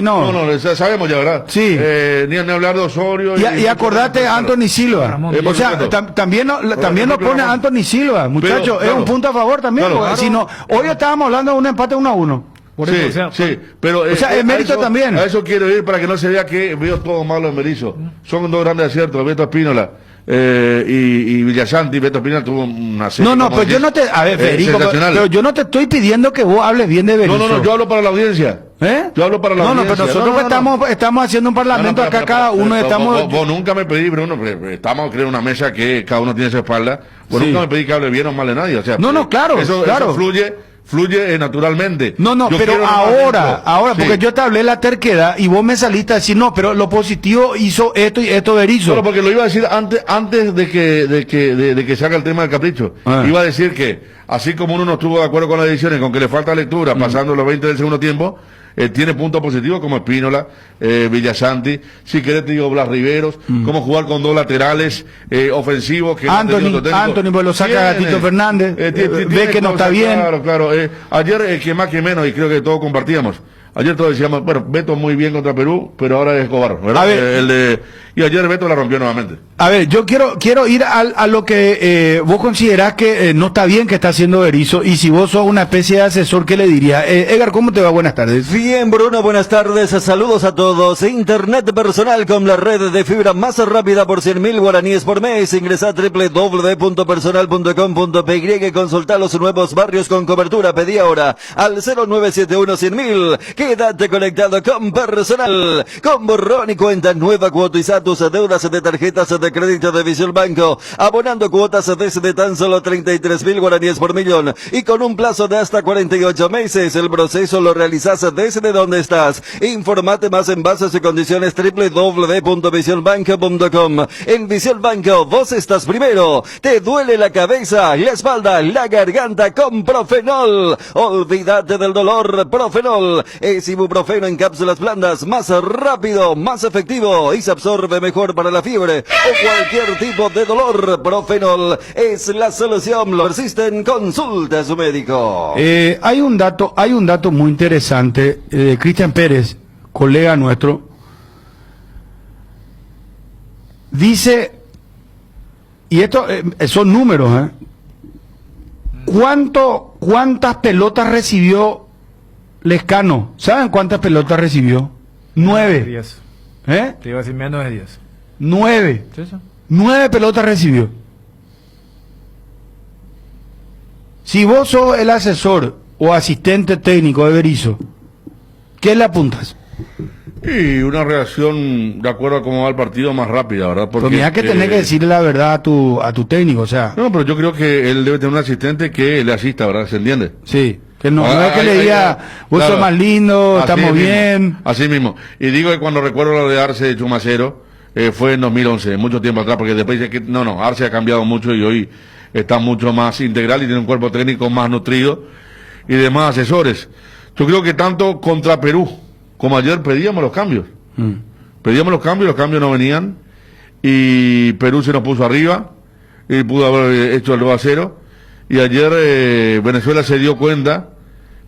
No, sabemos ya, ¿verdad? Sí. Ni hablar de Osorio. Y acordate a Anthony Silva. O sea, también nos pone a Anthony Silva, muchachos, es un punto a favor también. Si no, hoy estábamos hablando de un empate 1-1. Pero es mérito también. A eso quiero ir para que no se vea que veo todo malo en Berizzo. Son 2 grandes aciertos, Beto Espínola y Villasanti. Beto Espínola tuvo una serie. Pues yo no te... A ver, Federico, pero yo no te estoy pidiendo que vos hables bien de Berizzo. No, yo hablo para la audiencia. Yo hablo para la audiencia. Pero nosotros estamos haciendo un parlamento acá, cada uno estamos... Vos nunca me pedí, Bruno, estamos creo en una mesa que cada uno tiene su espalda. Vos nunca me pedí que hable bien o mal de nadie. O sea, claro. Eso fluye naturalmente. Pero ahora, porque yo te hablé la terquedad y vos me saliste a decir, no, pero lo positivo hizo esto y esto Berizzo. Bueno, porque lo iba a decir antes de que se haga el tema del capricho. Iba a decir que, así como uno no estuvo de acuerdo con las decisiones, con que le falta lectura, pasando los 20 del segundo tiempo, tiene puntos positivos como Espínola, Villasanti, si querés te digo Blas Riveros, cómo jugar con 2 laterales ofensivos que Anthony pues lo saca Gatito Fernández, ve que no está bien. Claro, ayer que más que menos, y creo que todos compartíamos, ayer todos decíamos, bueno, Beto muy bien contra Perú, pero ahora es Escobar, ¿verdad? Y ayer Beto la rompió nuevamente. A ver, yo quiero ir a lo que vos considerás que no está bien que está haciendo Berizzo, y si vos sos una especie de asesor, ¿qué le diría? Edgar, ¿cómo te va? Buenas tardes. Bien, Bruno, buenas tardes, saludos a todos. Internet personal con la red de fibra más rápida por 100.000 guaraníes por mes. Ingresa a www.personal.com.py y consulta los nuevos barrios con cobertura. Pedí ahora al 0971-100.000. Quédate conectado con Personal, con borrón y cuenta nueva, cuotiza tus deudas de tarjetas de crédito de Visión Banco, abonando cuotas desde tan solo 33.000 guaraníes por millón y con un plazo de hasta 48 meses. El proceso lo realizas desde donde estás. Informate más en bases y condiciones www.visionbanco.com. En Visión Banco, vos estás primero. Te duele la cabeza, la espalda, la garganta con Profenol. Olvídate del dolor. Profenol es ibuprofeno en cápsulas blandas, más rápido, más efectivo y se absorbe mejor para la fiebre o cualquier tipo de dolor. Profenol es la solución. Lo persisten, consulte a su médico. Hay un dato muy interesante de Cristian Pérez, colega nuestro. Dice, y esto son números, ¿cuántas pelotas recibió Lescano? ¿Saben cuántas pelotas recibió? 9. 10. Te iba a decir menos de 10. 9. ¿Sí, eso? 9 pelotas recibió. Si vos sos el asesor o asistente técnico de Berizzo, ¿qué le apuntas? Y una reacción de acuerdo a cómo va el partido más rápida, ¿verdad? Porque Pues mira que tenés que decirle la verdad a tu técnico, o sea. No, pero yo creo que él debe tener un asistente que le asista, ¿verdad? ¿Se entiende? Sí. Que no es que le diga, vos claro, sos más lindo, así estamos mismo, bien. Así mismo. Y digo que cuando recuerdo lo de Arce de Chumacero, fue en 2011, mucho tiempo atrás, porque después dice que no, Arce ha cambiado mucho y hoy está mucho más integral y tiene un cuerpo técnico más nutrido y demás asesores. Yo creo que tanto contra Perú como ayer pedíamos los cambios. Pedíamos los cambios no venían y Perú se nos puso arriba y pudo haber hecho el 2-0 y ayer Venezuela se dio cuenta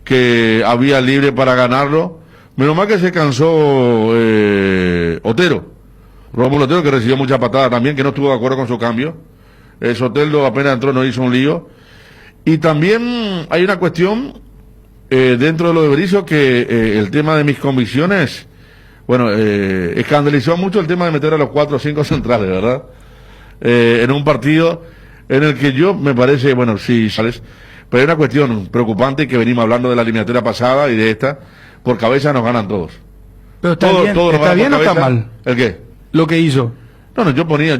que había libre para ganarlo. Menos mal que se cansó Otero, Rómulo Otero, que recibió muchas patadas también, que no estuvo de acuerdo con su cambio. Soteldo apenas entró no hizo un lío. Y también hay una cuestión dentro de lo de Berizzo que el tema de mis convicciones, bueno, escandalizó mucho el tema de meter a los 4 o 5 centrales, ¿verdad? En un partido en el que yo me parece, bueno, sí, ¿sabes? Pero hay una cuestión preocupante que venimos hablando de la eliminatoria pasada y de esta, por cabeza nos ganan todos. Pero está bien, ¿está bien o está mal? ¿El qué? Lo que hizo. No, yo ponía,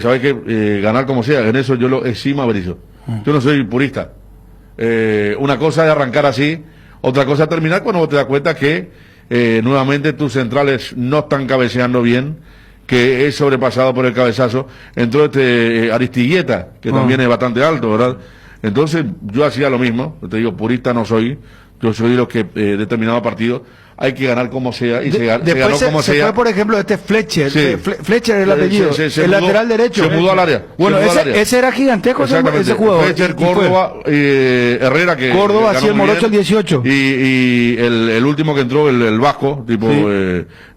¿sabes qué? Ganar como sea, en eso yo lo eximo a Berizzo. Yo no soy purista. Una cosa es arrancar así, otra cosa es terminar cuando vos te das cuenta que nuevamente tus centrales no están cabeceando bien, que es sobrepasado por el cabezazo. Entró Aristigueta, que también es bastante alto, ¿verdad? Entonces yo hacía lo mismo, te digo, purista no soy, yo soy de los que determinado partido hay que ganar como sea y se ganó como sea. Fue, por ejemplo, Fletcher, Sí. Fletcher es el apellido, el mudó, lateral derecho. Se mudó al área. Bueno, ese era gigantesco ese jugador. Fletcher, Córdoba, Herrera, que Córdoba hacía el muy morocho el bien. 18. Y el último que entró, el Vasco, tipo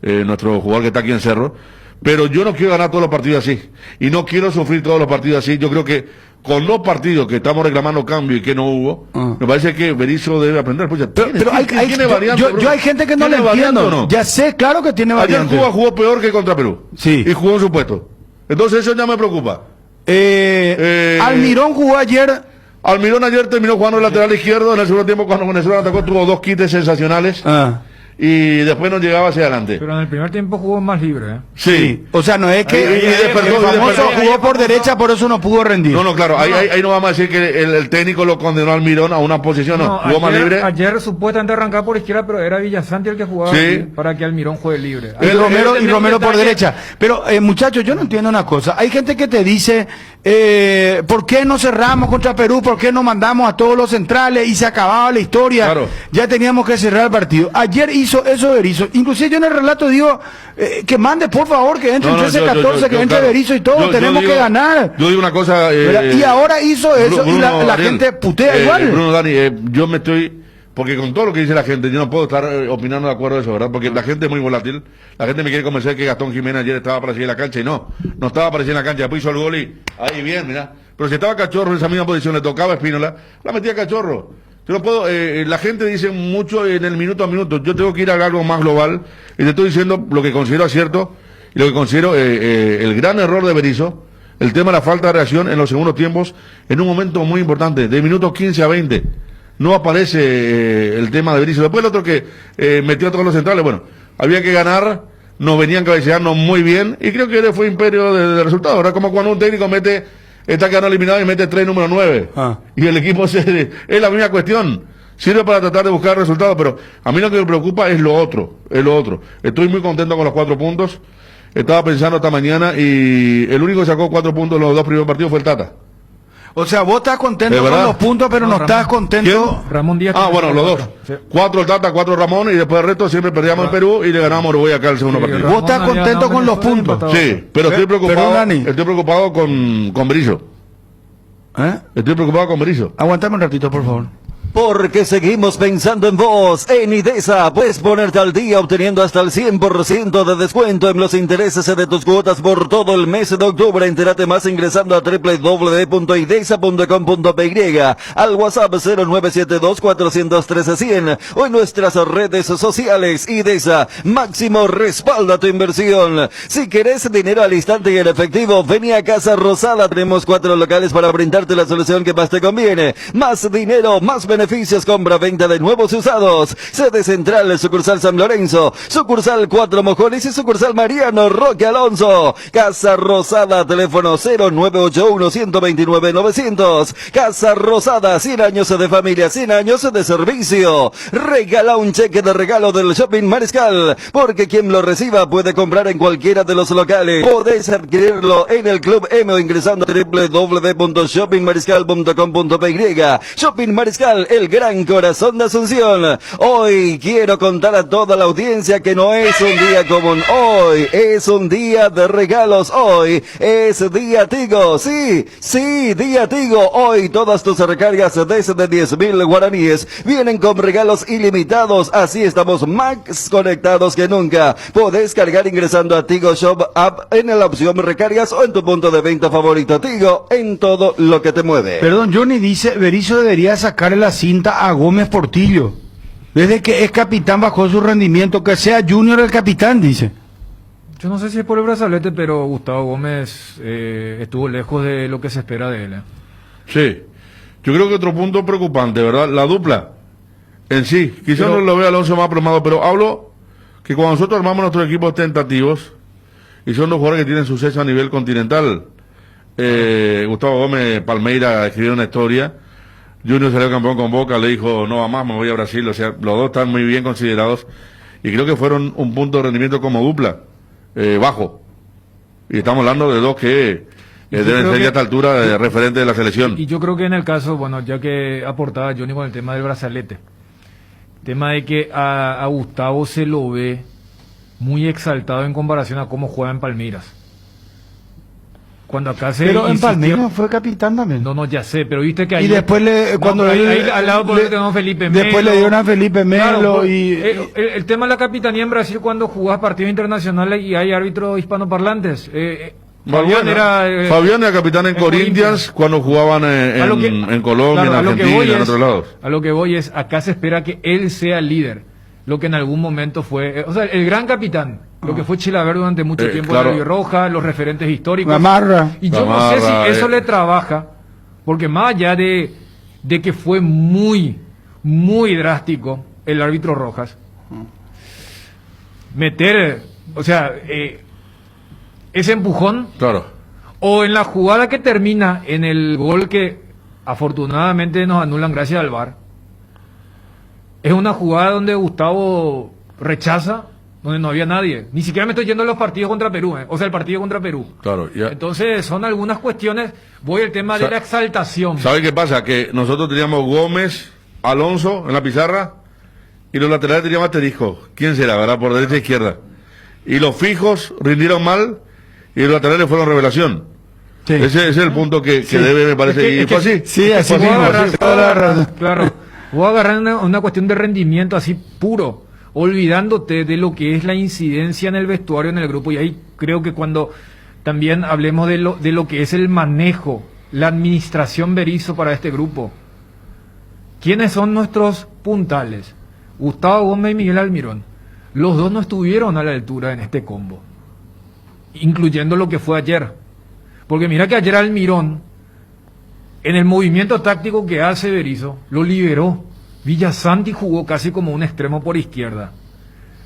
nuestro jugador que está aquí en Cerro. Pero yo no quiero ganar todos los partidos así. Y no quiero sufrir todos los partidos así. Yo creo que con 2 partidos que estamos reclamando cambio y que no hubo, me parece que Berizzo debe aprender. Pues Pero hay gente que no le entiendo. No? Ya sé, claro que tiene variante. Ayer jugó peor que contra Perú. Sí. Y jugó en su puesto. Entonces eso ya me preocupa. Almirón jugó ayer. Almirón ayer terminó jugando el lateral izquierdo. En el segundo tiempo, cuando Venezuela atacó, tuvo 2 quites sensacionales. Y después no llegaba hacia adelante. Pero en el primer tiempo jugó más libre, ¿eh? Sí. O sea, no es que el famoso jugó por derecha, por eso no pudo rendir. No, claro, ahí no vamos a decir que el técnico lo condenó a Almirón a una posición, no. Jugó más libre. Ayer supuestamente arrancaba por izquierda, pero era Villasanti el que jugaba para que Almirón juegue libre. Y Romero por derecha. Pero, muchachos, yo no entiendo una cosa. Hay gente que te dice, ¿por qué no cerramos contra Perú? ¿Por qué no mandamos a todos los centrales? Y se acababa la historia. Claro. Ya teníamos que cerrar el partido. Ayer hizo eso Berizzo. Inclusive yo en el relato digo que mande por favor que entre 13-14, que entre Berizzo y todo. Tenemos que ganar. Yo digo una cosa. Y ahora hizo eso y la gente putea igual. Bruno, Dani, yo me estoy... Porque con todo lo que dice la gente, yo no puedo estar opinando de acuerdo a eso, ¿verdad? Porque la gente es muy volátil. La gente me quiere convencer que Gastón Jiménez ayer estaba apareciendo en la cancha y no estaba apareciendo en la cancha. Después hizo el gol y ahí bien, mira. Pero si estaba Cachorro en esa misma posición, le tocaba a Espínola, la metía Cachorro. Yo no puedo, la gente dice mucho en el minuto a minuto. Yo tengo que ir a algo más global y te estoy diciendo lo que considero acierto y lo que considero el gran error de Berizzo, el tema de la falta de reacción en los segundos tiempos en un momento muy importante, de minutos 15 a 20. No aparece el tema de Berizzo. Después el otro que metió a todos los centrales, bueno, había que ganar, nos venían cabeceando muy bien y creo que fue imperio de resultados. Ahora como cuando un técnico está quedando eliminado y mete 3 número 9 y el equipo es la misma cuestión, sirve para tratar de buscar resultados, pero a mí lo que me preocupa es lo otro. Estoy muy contento con los 4 puntos, estaba pensando esta mañana y el único que sacó 4 puntos en los 2 primeros partidos fue el Tata. O sea, vos estás contento con los puntos, pero no estás contento. Ramón Díaz. Bueno, los 2. 4 el Tata, 4 Ramón, y después el resto siempre perdíamos en Perú y le ganamos a Uruguay acá el segundo partido. Vos estás contento con los puntos. Sí, pero estoy preocupado con Berizzo. Estoy preocupado con Berizzo. Aguantame un ratito, por favor. Porque seguimos pensando en vos. En IDESA puedes ponerte al día obteniendo hasta el 100% de descuento en los intereses de tus cuotas por todo el mes de octubre. Entérate más ingresando a www.idesa.com.py, al WhatsApp 0972-413-100 o en nuestras redes sociales. IDESA, máximo respalda tu inversión. Si querés dinero al instante y en efectivo, vení a Casa Rosada. Tenemos 4 locales para brindarte la solución que más te conviene. Más dinero, más beneficio beneficios, compra-venta de nuevos y usados. Sede central, sucursal San Lorenzo, sucursal 4 Mojones y sucursal Mariano Roque Alonso. Casa Rosada, teléfono 0981-129-900. Casa Rosada, 100 años de familia, 100 años de servicio. Regala un cheque de regalo del Shopping Mariscal, porque quien lo reciba puede comprar en cualquiera de los locales. Podés adquirirlo en el Club M o ingresando a www.shoppingmariscal.com.py. Shopping Mariscal, el gran corazón de Asunción. Hoy quiero contar a toda la audiencia que no es un día común. Hoy es un día de regalos. Hoy es día Tigo. Sí, día Tigo. Hoy todas tus recargas desde 10.000 guaraníes vienen con regalos ilimitados. Así estamos más conectados que nunca. Podés cargar ingresando a Tigo Shop App en la opción recargas o en tu punto de venta favorito. Tigo, en todo lo que te mueve. Perdón, Johnny dice, Berizzo debería sacarle la cinta a Gómez Portillo. Desde que es capitán bajó su rendimiento, que sea Junior el capitán, dice. Yo no sé si es por el brazalete, pero Gustavo Gómez estuvo lejos de lo que se espera de él. Sí, yo creo que otro punto preocupante, ¿verdad? La dupla en sí, quizás no lo vea Alonso más aplomado, pero hablo que cuando nosotros armamos nuestros equipos tentativos, y son dos jugadores que tienen suceso a nivel continental, Gustavo Gómez, Palmeira escribió una historia, Junior salió campeón con Boca, le dijo, no va más, me voy a Brasil, o sea, los dos están muy bien considerados, y creo que fueron un punto de rendimiento como dupla, bajo, y estamos hablando de dos que deben ser ya a esta altura de referente de la selección. Y yo creo que en el caso, bueno, ya que aportaba Johnny con el tema del brazalete, tema de que a Gustavo se lo ve muy exaltado en comparación a cómo juega en Palmeiras. Cuando acá se pero en Palmeiras fue capitán también. No, ya sé, pero viste que ahí... Y después cuando ahí al lado por tenemos Felipe Melo. Después le dieron a Felipe Melo, claro, y... El tema de la capitanía en Brasil cuando jugás partidos internacionales y hay árbitros hispanoparlantes. Fabián era capitán en Corinthians cuando jugaban en Colombia, claro, en Argentina y en otros lados. A lo que voy es, acá se espera que él sea el líder, lo que en algún momento fue, o sea, el gran capitán, lo que fue Chilaver durante mucho tiempo, claro. La Roja, los referentes históricos. Y yo no sé si eso le trabaja, porque más allá de que fue muy, muy drástico el árbitro Rojas, meter, o sea, ese empujón, claro, o en la jugada que termina en el gol que afortunadamente nos anulan gracias al VAR, es una jugada donde Gustavo rechaza, donde no había nadie. Ni siquiera me estoy yendo a los partidos contra Perú, o sea, el partido contra Perú. Claro, ya. Entonces son algunas cuestiones, voy al tema de la exaltación. ¿Sabe qué pasa? Que nosotros teníamos Gómez, Alonso en la pizarra, y los laterales teníamos asterisco. ¿Quién será, verdad? Por derecha e izquierda. Y los fijos rindieron mal, y los laterales fueron revelación. Sí. Ese es el punto que debe, me parece. Así. Sí, así mismo. Claro. Voy a agarrar una cuestión de rendimiento así puro, olvidándote de lo que es la incidencia en el vestuario, en el grupo. Y ahí creo que cuando también hablemos de lo que es el manejo, la administración Berizzo para este grupo. ¿Quiénes son nuestros puntales? Gustavo Gómez y Miguel Almirón. Los dos no estuvieron a la altura en este combo, incluyendo lo que fue ayer. Porque mira que ayer Almirón, en el movimiento táctico que hace Berizzo, lo liberó. Villasanti jugó casi como un extremo por izquierda.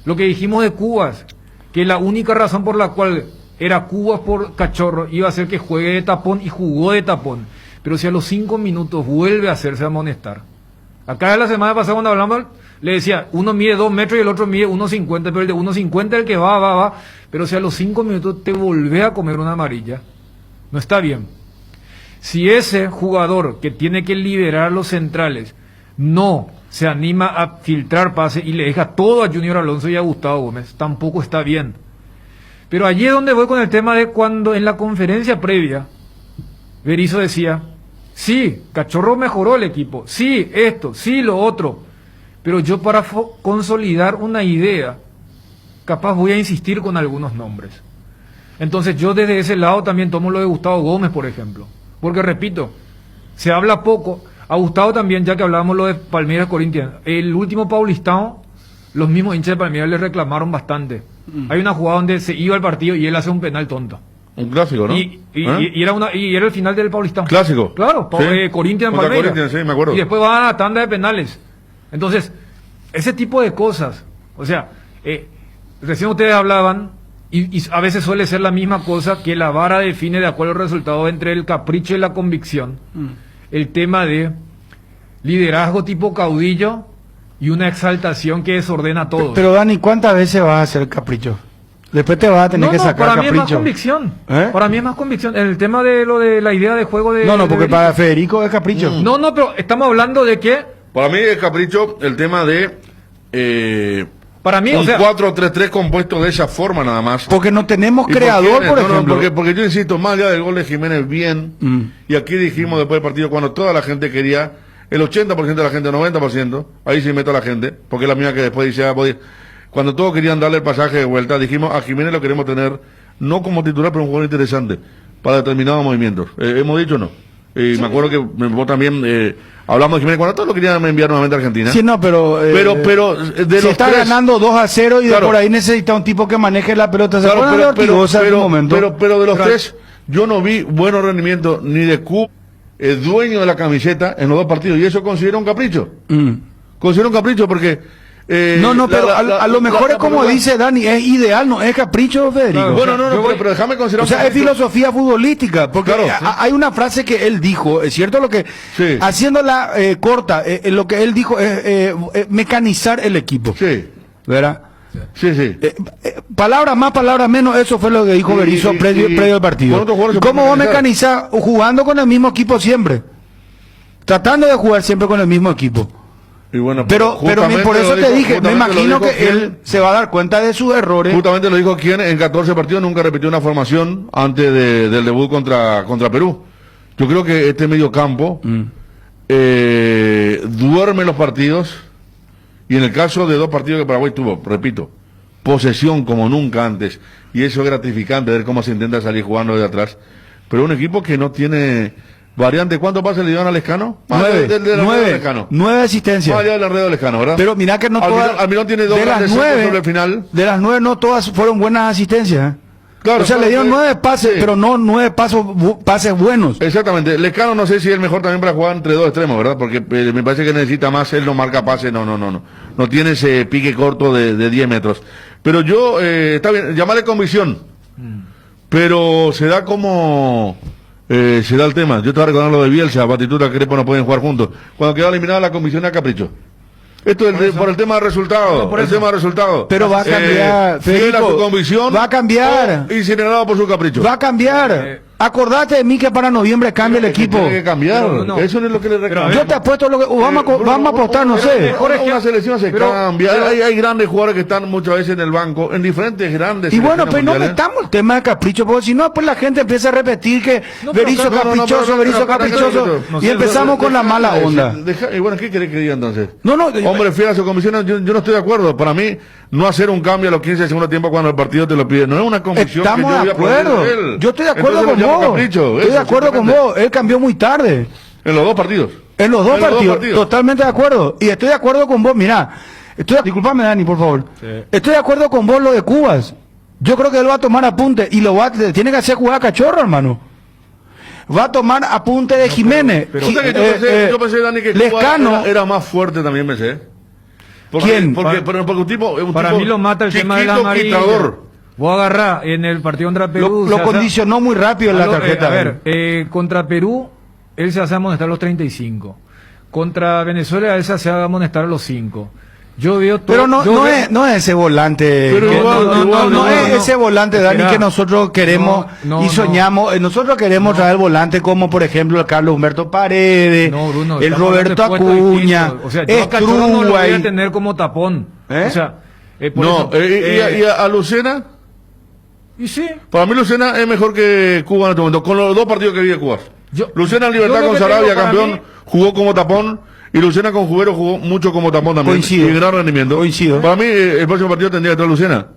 Lo que dijimos de Cubas, que la única razón por la cual era Cubas por Cachorro iba a ser que juegue de tapón, y jugó de tapón. Pero si a los 5 minutos vuelve a hacerse amonestar. Acá la semana pasada cuando hablamos, le decía, uno mide 2 metros y el otro mide 1,50, pero el de 1,50 el que va. Pero si a los 5 minutos te volvés a comer una amarilla, no está bien. Si ese jugador que tiene que liberar a los centrales no se anima a filtrar pase y le deja todo a Junior Alonso y a Gustavo Gómez, tampoco está bien. Pero allí es donde voy con el tema de cuando en la conferencia previa Berizzo decía, sí, Cachorro mejoró el equipo, sí, esto, sí, lo otro, pero yo para consolidar una idea, capaz voy a insistir con algunos nombres. Entonces yo desde ese lado también tomo lo de Gustavo Gómez, por ejemplo. Porque repito, se habla poco. A Gustavo también, ya que hablábamos lo de Palmeiras Corinthians, el último Paulistão, los mismos hinchas de Palmeiras le reclamaron bastante. Hay una jugada donde se iba al partido y él hace un penal tonto. Un clásico, ¿no? Y era el final del Paulistán. Clásico. Claro, Sí. Corinthians Contra Palmeiras. Corinthians, sí, me acuerdo. Y después van a la tanda de penales. Entonces, ese tipo de cosas, o sea, recién ustedes hablaban, y a veces suele ser la misma cosa, que la vara define de acuerdo al resultado entre el capricho y la convicción. El tema de liderazgo tipo caudillo y una exaltación que desordena todo. Pero Dani, ¿cuántas veces vas a hacer capricho? Después te vas a tener que sacar para mí capricho. es más convicción. ¿Eh? Para mí es más convicción. En el tema de lo de la idea de juego de... No, de porque Berizzo. para Federico es capricho. No, pero estamos hablando de que... Para mí es capricho el tema de... Para mí, un o sea... 4-3-3 compuesto de esa forma nada más. Porque no tenemos ¿Y creador, qué? por No, ejemplo. porque yo insisto, más allá del gol de Jiménez, bien. Y aquí dijimos después del partido, cuando toda la gente quería, el 80% de la gente, el 90%, ahí sí meto a la gente, porque es la misma que después dice, cuando todos querían darle el pasaje de vuelta, dijimos, a Jiménez lo queremos tener, no como titular, pero un jugador interesante, para determinados movimientos. Hemos dicho no. Y me acuerdo que vos también hablamos de Jiménez, cuando todos lo querían enviar nuevamente a Argentina. Sí, no, pero de si los está tres, ganando 2-0 y claro, de por ahí necesita un tipo que maneje la pelota. ¿Se claro, acuerdan de Ortigosa en un momento? pero de los tres, yo no vi buenos rendimientos ni de Cuba, el dueño de la camiseta, en los dos partidos, y eso considero un capricho. Considero un capricho porque... no, pero a lo mejor es como dice Dani, es ideal, no es capricho, Federico. Claro, bueno, no, pero déjame considerar... O sea, es filosofía futbolística, porque Claro, sí. hay una frase que él dijo, es cierto lo que, Sí. haciéndola corta, lo que él dijo es mecanizar el equipo. Sí, ¿Verdad? sí. Palabras más, palabras menos, eso fue lo que dijo Berizzo previo al partido. con otros jugadores se ¿Cómo puede vos mecanizar? Jugando con el mismo equipo siempre. Tratando de jugar siempre con el mismo equipo. Y bueno, Pero justamente por eso lo te dijo- dije, me justamente lo imagino dijo que quien- él se va a dar cuenta de sus errores. Justamente lo dijo quien en 14 partidos nunca repitió una formación antes del debut contra Perú. Yo creo que este medio campo duerme los partidos, y en el caso de dos partidos que Paraguay tuvo, repito, posesión como nunca antes, y eso es gratificante ver cómo se intenta salir jugando de atrás, pero un equipo que no tiene variante. ¿Cuántos pases le dieron a Lescano? Nueve asistencias. Más allá del enredo de Lescano, ¿verdad? Pero mira que no todas. Almirón tiene dos de las grandes centros 9, sobre el final. de las 9 no todas fueron buenas asistencias. Claro, o sea, le dieron 9 pases, sí. pero no 9 pases buenos. Exactamente. Lescano no sé si es el mejor también para jugar entre dos extremos, ¿verdad? Porque me parece que necesita más, él no marca pase, no. No tiene ese pique corto de 10 metros. Pero yo, está bien, llamarle convicción. Pero se da como... se da el tema. Yo te voy a recordar lo de Bielsa, Batistuta, Crespo no pueden jugar juntos. Cuando quedó eliminada la comisión a capricho. Esto es por el tema de resultado. por El eso. tema de resultado. Pero va a cambiar, Fiel a Federico, su convicción. va a cambiar. O incinerado por su capricho. Va a cambiar. Acordate de mí que para noviembre cambie el equipo. Tiene que cambiar. Pero no. Eso no es lo que le reclamo. Yo te apuesto lo que. Vamos a apostar, no sé. Una selección se cambia. Hay grandes jugadores que están muchas veces en el banco, en diferentes grandes Y bueno, selecciones pues no mundiales. metamos el tema de capricho, porque si no, pues la gente empieza a repetir que Berizzo caprichoso, Berizzo caprichoso, y empezamos con la mala onda. Y bueno, ¿qué querés que diga entonces? No, Hombre, fiel a su comisión, yo no estoy de acuerdo. Para mí, no hacer un cambio a los 15 segundos tiempo cuando el partido te lo pide, no es una convicción estamos que yo de voy a acuerdo. poner de él. Yo estoy de acuerdo Entonces con lo llamo vos. capricho, Estoy de eso, acuerdo con simplemente. vos. Él cambió muy tarde. En los dos partidos. En los dos partidos, totalmente de acuerdo. Y estoy de acuerdo con vos, mirá. Disculpame, Dani, por favor. Estoy de acuerdo con vos lo de Cubas. Yo creo que él va a tomar apunte y tiene que hacer jugar a Cachorro, hermano. Va a tomar apunte de Jiménez. O sea que yo pensé, Dani, que Lescano Cuba era más fuerte también, pensé. ¿Quién? Porque un tipo, Para mí lo mata el tema de la chiquito, amarilla. quitador. Vos agarrás en el partido contra Perú. Lo condicionó muy rápido en la tarjeta. A ver, contra Perú, él se hace amonestar a los 35. Contra Venezuela, él se hace amonestar a los 5. Yo veo todo. Pero no es ese volante. Pero No es ese volante, Dani, Espera. que nosotros queremos y soñamos. Nosotros queremos traer volante como, por ejemplo, el Carlos Humberto Paredes, No, Bruno, el estamos Roberto hablando de puesto Acuña, distinto. O sea, yo a Cachorro no lo voy a Struway. tener como tapón. ¿Eh? O sea, por No, eso, y a Lucena, y sí. para mí Lucena es mejor que Cuba en este momento, con los dos partidos que vi de Cuba. Lucena en Libertad yo lo con que Sarabia, tengo para campeón, mí- jugó como tapón, y Lucena con Jubero jugó mucho como tapón también. Coincido. Y gran rendimiento. Coincido. Para mí el próximo partido tendría que estar Lucena.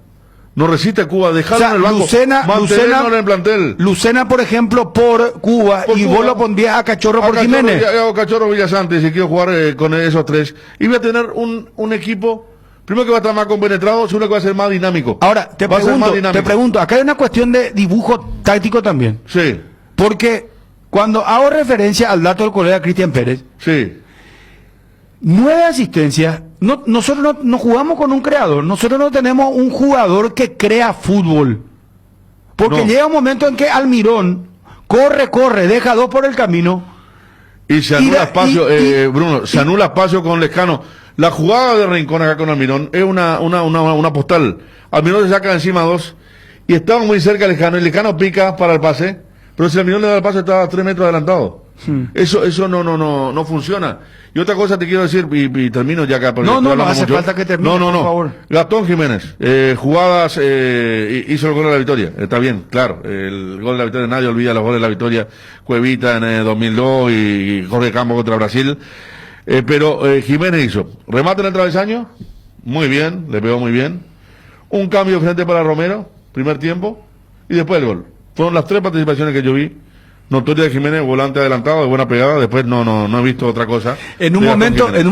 No resiste Cuba, dejarlo O sea, en el banco, mantenerlo en el plantel. Lucena, por ejemplo, por Cuba, Por y Cuba. vos lo pondrías a Cachorro por Cachorro, Jiménez. Cachorro Villasante, si quiero jugar con esos tres. Y voy a tener un equipo Primero que va a estar más compenetrado, segundo que va a ser más dinámico. Ahora, Va a ser más dinámico. te pregunto, acá hay una cuestión de dibujo táctico también. Sí, Porque cuando hago referencia al dato del colega Cristian Pérez, sí. 9 asistencias, nosotros no jugamos con un creador, nosotros no tenemos un jugador que crea fútbol. Porque No. llega un momento en que Almirón corre, deja 2 por el camino. Y se anula espacio, Bruno, se anula espacio con Lescano. La jugada de Rincón acá con Almirón es una postal. Almirón se saca encima 2 y estaba muy cerca de Lescano y Lescano pica para el pase, pero si Almirón le da el pase estaba a 3 metros adelantado. Eso no funciona. Y otra cosa te quiero decir, y termino ya acá. porque No estoy hablando hace mucho. falta que termine, por favor. Gastón Jiménez, jugadas, hizo el gol de la victoria. Está bien, claro. El gol de la victoria, nadie olvida los goles de la victoria. Cuevita en 2002 y Jorge Campos contra Brasil. Pero Jiménez hizo remate en el travesaño, muy bien, le pegó muy bien. Un cambio de frente para Romero, primer tiempo, y después el gol. Fueron las 3 participaciones que yo vi. Notoria de Jiménez, volante adelantado, de buena pegada, después no he visto otra cosa. En un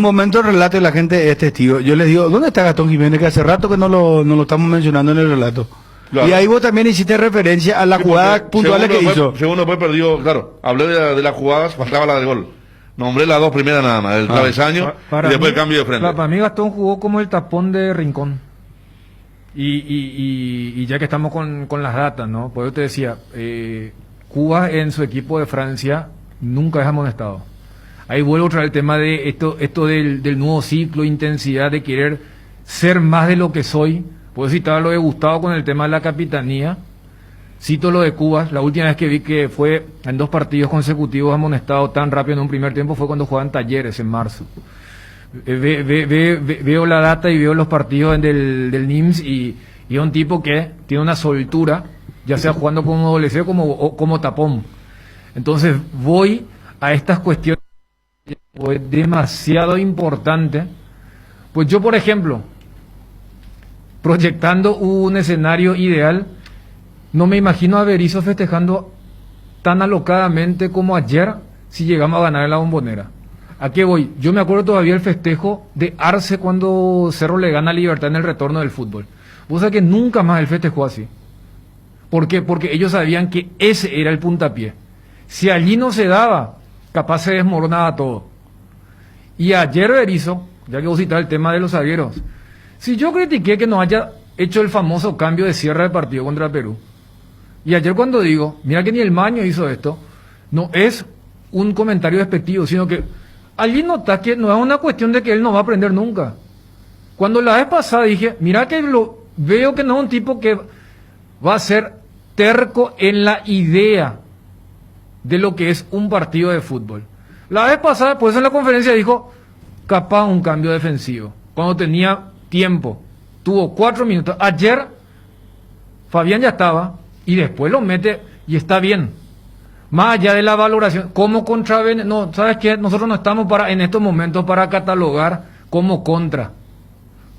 momento el relato de la gente es testigo. Yo les digo, ¿dónde está Gastón Jiménez? Que hace rato que no lo estamos mencionando en el relato. Claro. Y ahí vos también hiciste referencia a las jugadas puntuales que hizo. Segundo después perdió, claro, hablé de las jugadas, faltaba la del gol. Nombré las 2 primeras nada más, el travesaño y después el cambio de frente. Para mí Gastón jugó como el tapón de Rincón. Y ya que estamos con las datas, ¿no? Pues yo te decía, Cuba en su equipo de Francia nunca es amonestado. Ahí vuelvo otra vez el tema de esto del nuevo ciclo, intensidad de querer ser más de lo que soy. Puedo citar lo de Gustavo con el tema de la capitanía. Cito lo de Cuba, la última vez que vi que fue en 2 partidos consecutivos amonestado tan rápido en un primer tiempo fue cuando jugaban Talleres en marzo. Veo la data y veo los partidos del NIMS y es un tipo que tiene una soltura, ya sea jugando como doble C como tapón. Entonces voy a estas cuestiones, pues demasiado importante. Pues yo, por ejemplo, proyectando un escenario ideal, no me imagino a Berizzo festejando tan alocadamente como ayer si llegamos a ganar en la Bombonera. ¿A qué voy? Yo me acuerdo todavía el festejo de Arce cuando Cerro le gana a Libertad en el retorno del fútbol. Vos sabés que nunca más el festejó así. ¿Por qué? Porque ellos sabían que ese era el puntapié. Si allí no se daba, capaz se desmoronaba todo. Y ayer Berizzo, ya que vos citás el tema de los zagueros, si yo critiqué que no haya hecho el famoso cambio de cierre de partido contra Perú, y ayer cuando digo, mira que ni el Maño hizo esto, no es un comentario despectivo, sino que allí notas que no es una cuestión de que él no va a aprender nunca. Cuando la vez pasada dije, mira que veo que no es un tipo que va a ser terco en la idea de lo que es un partido de fútbol. La vez pasada, pues en la conferencia dijo, capaz un cambio defensivo, cuando tenía tiempo, tuvo 4 minutos. Ayer, Fabián ya estaba, y después lo mete, y está bien. Más allá de la valoración, como contra no, ¿sabes qué? Nosotros no estamos en estos momentos para catalogar como contra.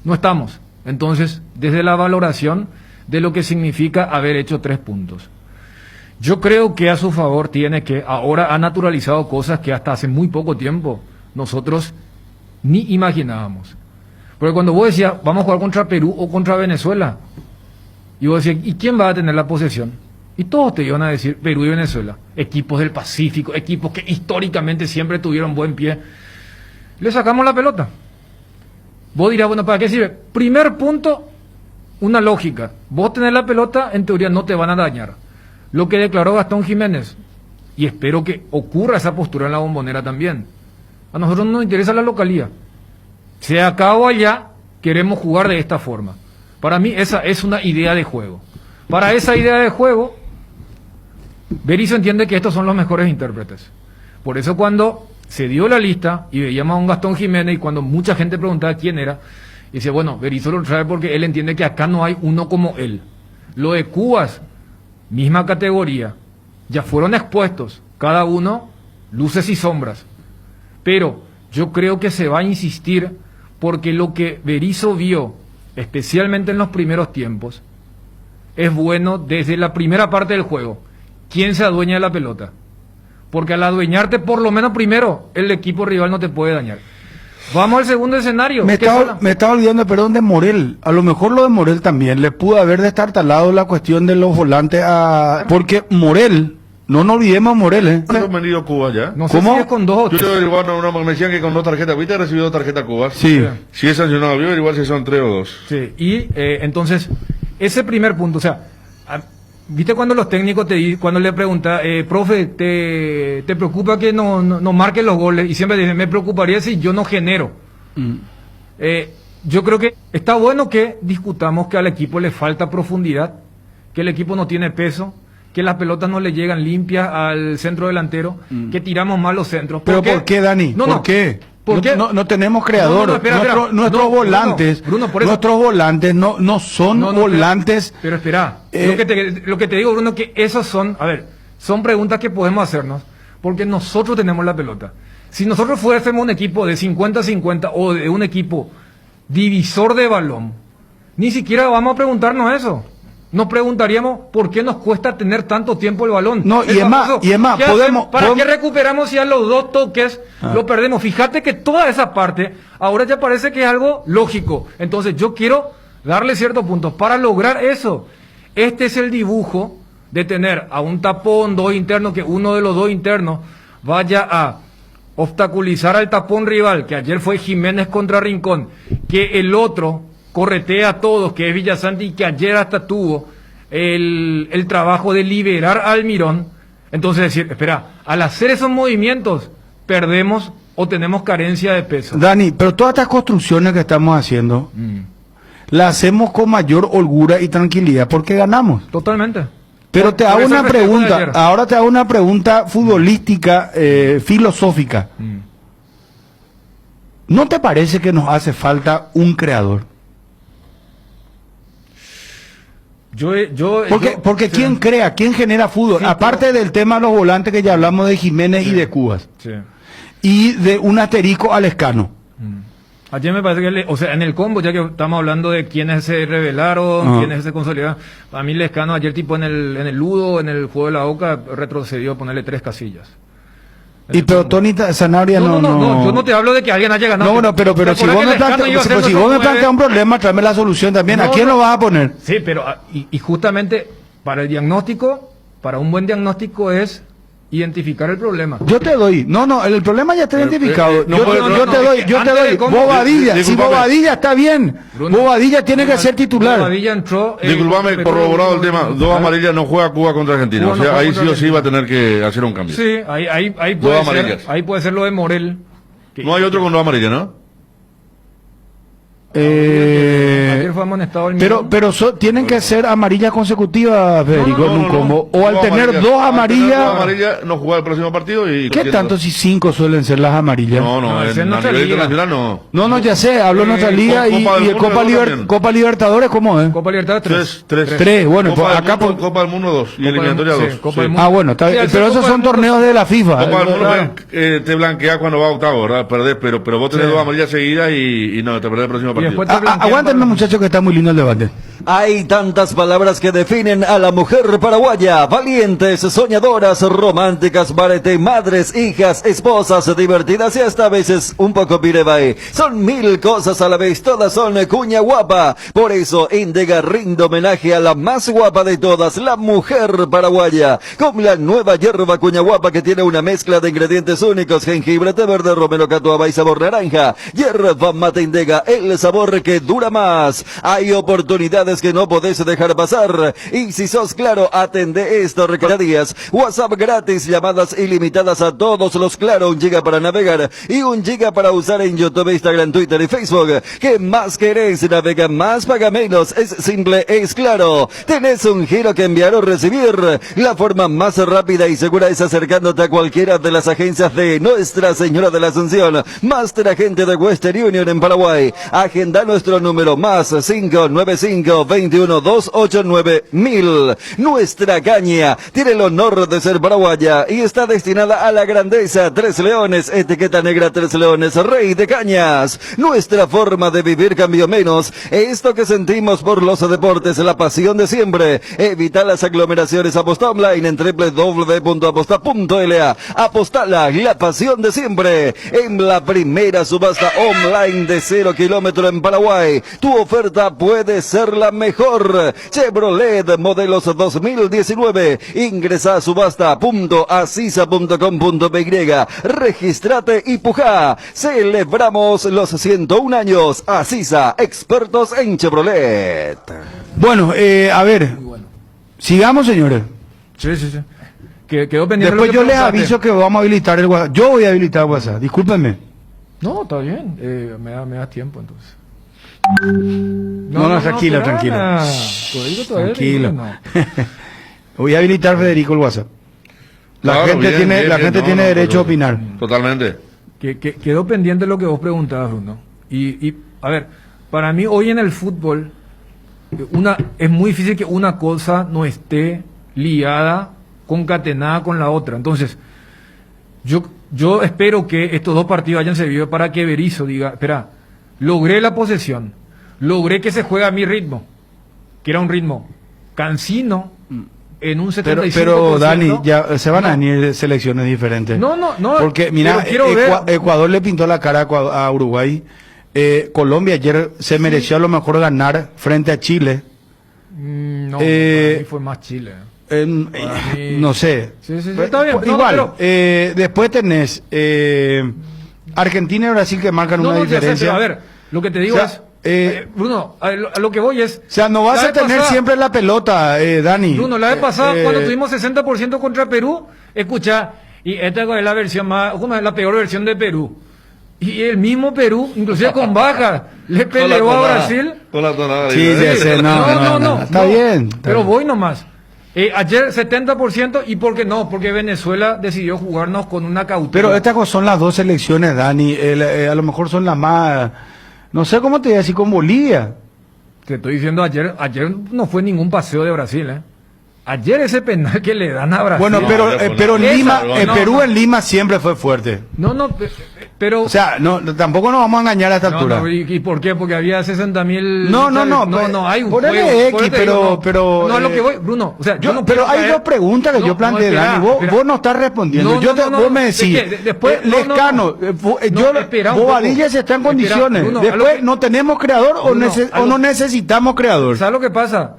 No estamos. Entonces, desde la valoración de lo que significa haber hecho 3 puntos. Yo creo que a su favor tiene que, ahora ha naturalizado cosas que hasta hace muy poco tiempo nosotros ni imaginábamos. Porque cuando vos decías, vamos a jugar contra Perú o contra Venezuela, y vos decías, ¿y quién va a tener la posesión? Y todos te iban a decir Perú y Venezuela, equipos del Pacífico, equipos que históricamente siempre tuvieron buen pie. Le sacamos la pelota. Vos dirás, bueno, ¿para qué sirve? Primer punto, una lógica. Vos tenés la pelota, en teoría no te van a dañar. Lo que declaró Gastón Jiménez, y espero que ocurra esa postura en la Bombonera también. A nosotros no nos interesa la localía. Sea acá o allá, queremos jugar de esta forma. Para mí esa es una idea de juego. Para esa idea de juego, Berizzo entiende que estos son los mejores intérpretes. Por eso cuando se dio la lista y veíamos a un Gastón Jiménez y cuando mucha gente preguntaba quién era, dice, bueno, Berizzo lo trae porque él entiende que acá no hay uno como él. Lo de Cubas, misma categoría, ya fueron expuestos, cada uno luces y sombras. Pero yo creo que se va a insistir porque lo que Berizzo vio, especialmente en los primeros tiempos, es bueno desde la primera parte del juego. ¿Quién se adueña de la pelota? Porque al adueñarte, por lo menos primero, el equipo rival no te puede dañar. Vamos al segundo escenario. Me estaba olvidando, perdón, de Morel. A lo mejor lo de Morel también. Le pudo haber destartalado la cuestión de los volantes a... Porque Morel, no nos olvidemos Morel, ¿eh? ¿Cuándo han venido a Cuba ya? No sé ¿Cómo? si es con 2 o Yo 3. te averiguar, me decían que con 2 tarjetas. ¿Viste? He recibido 2 tarjetas Cuba. Sí. Si es sancionado, voy a averiguar si son 3 o 2. Sí, y entonces, ese primer punto, o sea, ¿viste cuando los técnicos cuando le preguntan, profe, ¿te preocupa que no marquen los goles? Y siempre dicen, me preocuparía si yo no genero. Yo creo que está bueno que discutamos que al equipo le falta profundidad, que el equipo no tiene peso, que las pelotas no le llegan limpias al centro delantero, que tiramos mal los centros. ¿Pero por qué, Dani? ¿Por qué? ¿Por qué? No tenemos creador. Espera. Nuestros volantes, Bruno, por eso. nuestros volantes no son volantes. Pero espera, lo que te digo, Bruno, que esos son, a ver, son preguntas que podemos hacernos, porque nosotros tenemos la pelota. Si nosotros fuésemos un equipo de 50-50 o de un equipo divisor de balón, ni siquiera vamos a preguntarnos eso. Nos preguntaríamos por qué nos cuesta tener tanto tiempo el balón. No, y es más, ¿para qué recuperamos si a los 2 toques lo perdemos? Fíjate que toda esa parte ahora ya parece que es algo lógico. Entonces yo quiero darle ciertos puntos para lograr eso. Este es el dibujo de tener a un tapón, 2 internos, que uno de los 2 internos vaya a obstaculizar al tapón rival, que ayer fue Jiménez contra Rincón, que el otro corretea a todos, que es Villasanti, y que ayer hasta tuvo el trabajo de liberar a Almirón. Entonces decir, espera, al hacer esos movimientos perdemos o tenemos carencia de peso. Dani, pero todas estas construcciones que estamos haciendo las hacemos con mayor holgura y tranquilidad porque ganamos. Totalmente. Pero te hago una pregunta, ahora te hago una pregunta futbolística, filosófica. ¿No te parece que nos hace falta un creador? Porque ¿quién crea? ¿Quién genera fútbol? Sí, aparte del tema de los volantes que ya hablamos de Jiménez y de Cubas. Sí. Y de un asterisco al Escano. Ayer me parece que, o sea, en el combo, ya que estamos hablando de quiénes se revelaron, quiénes se consolidaron, a mí Lescano ayer tipo en el Ludo, en el juego de la Boca, retrocedió a ponerle 3 casillas. Y pero Tony Sanabria no, yo no te hablo de que alguien haya ganado. No, pero si vos me planteas un problema, tráeme la solución también. ¿A quién lo vas a poner? Sí, pero y justamente para el diagnóstico, para un buen diagnóstico es identificar el problema. Yo te doy. El problema ya está identificado. Yo te doy. Bobadilla. Si Bobadilla está bien, Bruno, Bobadilla tiene que ser titular. Bobadilla entró. Disculpame, corroborado el tema. 2 amarillas no juega Cuba contra Argentina. Cuba, o sea, ahí sí o sí va a tener que hacer un cambio. Sí, ahí puede ser lo de Morel. No hay otro con 2 amarillas, ¿no? Ayer fue amonestado pero tienen que ser amarillas consecutivas, Federico, en un combo. O al tener 2 amarillas. No jugar el próximo partido. Y ¿qué tanto si 5 suelen ser las amarillas? No, a nivel internacional no. No, ya sé, hablo de nuestra liga y Copa Libertadores, ¿cómo es? Copa Libertadores 3. Bueno, pues acá Copa del Mundo 2 y eliminatoria 2. Bueno, está bien. Pero esos son torneos de la FIFA. Copa del Mundo te blanquea cuando va a octavo, ¿verdad? Perdés, pero vos tenés 2 amarillas seguidas y no, te perdés el próximo partido. Aguántenme, muchachos, que está muy lindo el debate. Hay tantas palabras que definen a la mujer paraguaya: valientes, soñadoras, románticas, madres, hijas, esposas, divertidas y hasta a veces un poco pirebae. Son 1000 cosas a la vez, todas son cuña guapa. Por eso Indega rinde homenaje a la más guapa de todas, la mujer paraguaya, con la nueva hierba cuña guapa que tiene una mezcla de ingredientes únicos: jengibre, té verde, romero, catuaba y sabor naranja. Hierba mate Indega, el sabor que dura más. Hay oportunidades que no podés dejar pasar. Y si sos Claro, atende esto cada días. WhatsApp gratis, llamadas ilimitadas a todos los Claro, 1 GB para navegar y 1 GB para usar en YouTube, Instagram, Twitter y Facebook. ¿Qué más querés? Navega más, paga menos. Es simple, es Claro. Tenés un giro que enviar o recibir. La forma más rápida y segura es acercándote a cualquiera de las agencias de Nuestra Señora de la Asunción, Master Agente de Western Union en Paraguay. Agenda nuestro número más 0595-21-289-1000. Nuestra caña tiene el honor de ser paraguaya y está destinada a la grandeza. Tres Leones, etiqueta negra Tres Leones, rey de cañas. Nuestra forma de vivir cambió menos. Esto que sentimos por los deportes, la pasión de siempre. Evita las aglomeraciones. Aposta online en www.aposta.la. Apostala, la pasión de siempre. En la primera subasta online de 0 kilómetros en Paraguay, tu oferta puede ser la mejor. Chevrolet modelos 2019. Ingresa a subasta.asisa.com.py. Registrate y puja. Celebramos los 101 años. Asisa, expertos en Chevrolet. Bueno, a ver, sigamos, señores. Sí. Quedó pendiente. Después lo que yo les preguntaste. aviso que vamos a habilitar el WhatsApp. Yo voy a habilitar el WhatsApp, discúlpenme. No, está bien. Me da tiempo entonces. No, tranquilo, espera, tranquilo. todavía Tranquilo. no. Voy a habilitar, Federico, el WhatsApp. La Claro, gente bien, bien, bien. tiene derecho a opinar. Totalmente. Quedó pendiente lo que vos preguntabas, Bruno. Y a ver, para mí hoy en el fútbol es muy difícil que una cosa no esté liada, concatenada con la otra. Entonces, yo espero que estos dos partidos hayan servido para que Berizzo diga, espera, logré la posesión, logré que se juegue a mi ritmo, que era un ritmo cansino, en un 75%. Pero Dani, ya se van a venir selecciones diferentes. No. Porque mira, pero quiero ver. Ecuador le pintó la cara a Uruguay. Colombia ayer se mereció a lo mejor ganar frente a Chile. No, para mí fue más Chile. No sé. Sí, está bien. Igual, después tenés Argentina y Brasil que marcan una diferencia. Pero a ver, lo que te digo es, Bruno, a lo que voy es... O sea, no vas a tener siempre la pelota, Dani. Bruno, la vez pasada, cuando tuvimos 60% contra Perú, escucha, y esta es la versión más, ¿cómo es? La peor versión de Perú. Y el mismo Perú, inclusive con baja, le peleó a Brasil. Con la tonada. Sí, ya sé, no. Está bien. Pero voy nomás. Ayer 70%, ¿y por qué no? Porque Venezuela decidió jugarnos con una cautela. Pero estas son las dos selecciones, Dani. A lo mejor son las más... No sé cómo te voy a decir con Bolivia. Te estoy diciendo, ayer no fue ningún paseo de Brasil, Ayer ese penal que le dan a Brasil. Bueno, pero en Lima, Perú en Lima siempre fue fuerte. No, pero... O sea, tampoco nos vamos a engañar a esta altura. ¿Y por qué? Porque había 60.000... No, hay un ponele juego. X, pero... No, a lo que voy, Bruno, o sea, yo no pero quiero hay caer- dos preguntas que yo planteé, Dani. Vos no estás respondiendo. Vos me decís, Lescano, Bobadilla se está en condiciones. Bruno, Después, ¿no tenemos creador o no necesitamos creador? ¿Sabes lo que pasa?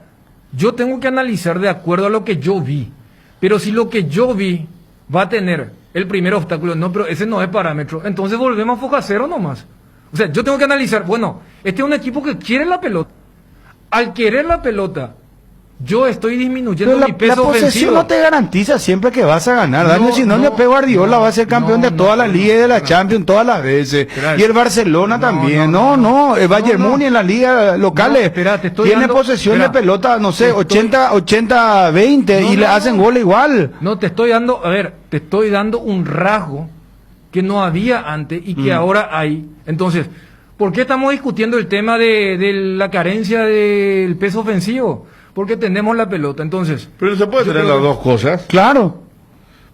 Yo tengo que analizar de acuerdo a lo que yo vi. Pero si lo que yo vi va a tener el primer obstáculo, no, pero ese no es parámetro, entonces volvemos a foca cero nomás. O sea, yo tengo que analizar, bueno, este es un equipo que quiere la pelota. Al querer la pelota, yo estoy disminuyendo mi La peso posesión ofensivo. no te garantiza siempre que vas a ganar, Dani. No, Si no, Pep Guardiola va a ser campeón de todas las ligas y de la Champions todas las veces. Espera, Y el Barcelona también. El Bayern Múnich en las ligas locales espera, te estoy tiene dando- posesión espera, de pelota, no sé, te estoy- 80-20 y le hacen gol igual. No, te estoy dando un rasgo que no había antes y que ahora hay. Entonces, ¿por qué estamos discutiendo el tema de la carencia del peso ofensivo? Porque tenemos la pelota, entonces... Pero se puede tener creo las que- dos cosas. Claro.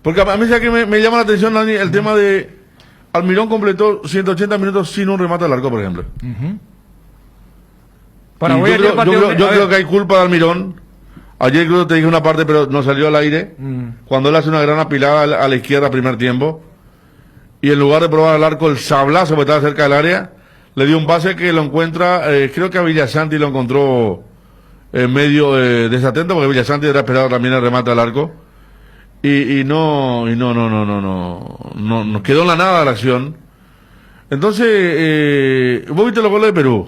Porque a mí ya que me llama la atención, Dani, el tema de... Almirón completó 180 minutos sin un remate al arco, por ejemplo. Paraguay Y yo ayer creo, pateó- yo a creo ver, que hay culpa de Almirón. Ayer creo que te dije una parte, pero no salió al aire. Cuando él hace una gran apilada a la izquierda primer tiempo. Y en lugar de probar al arco el sablazo que estaba cerca del área, le dio un pase que lo encuentra, creo que a Villasanti lo encontró medio desatento, porque Villasanti era esperado también el remate al arco. Y no quedó en la nada la acción. Entonces, vos viste los goles de Perú,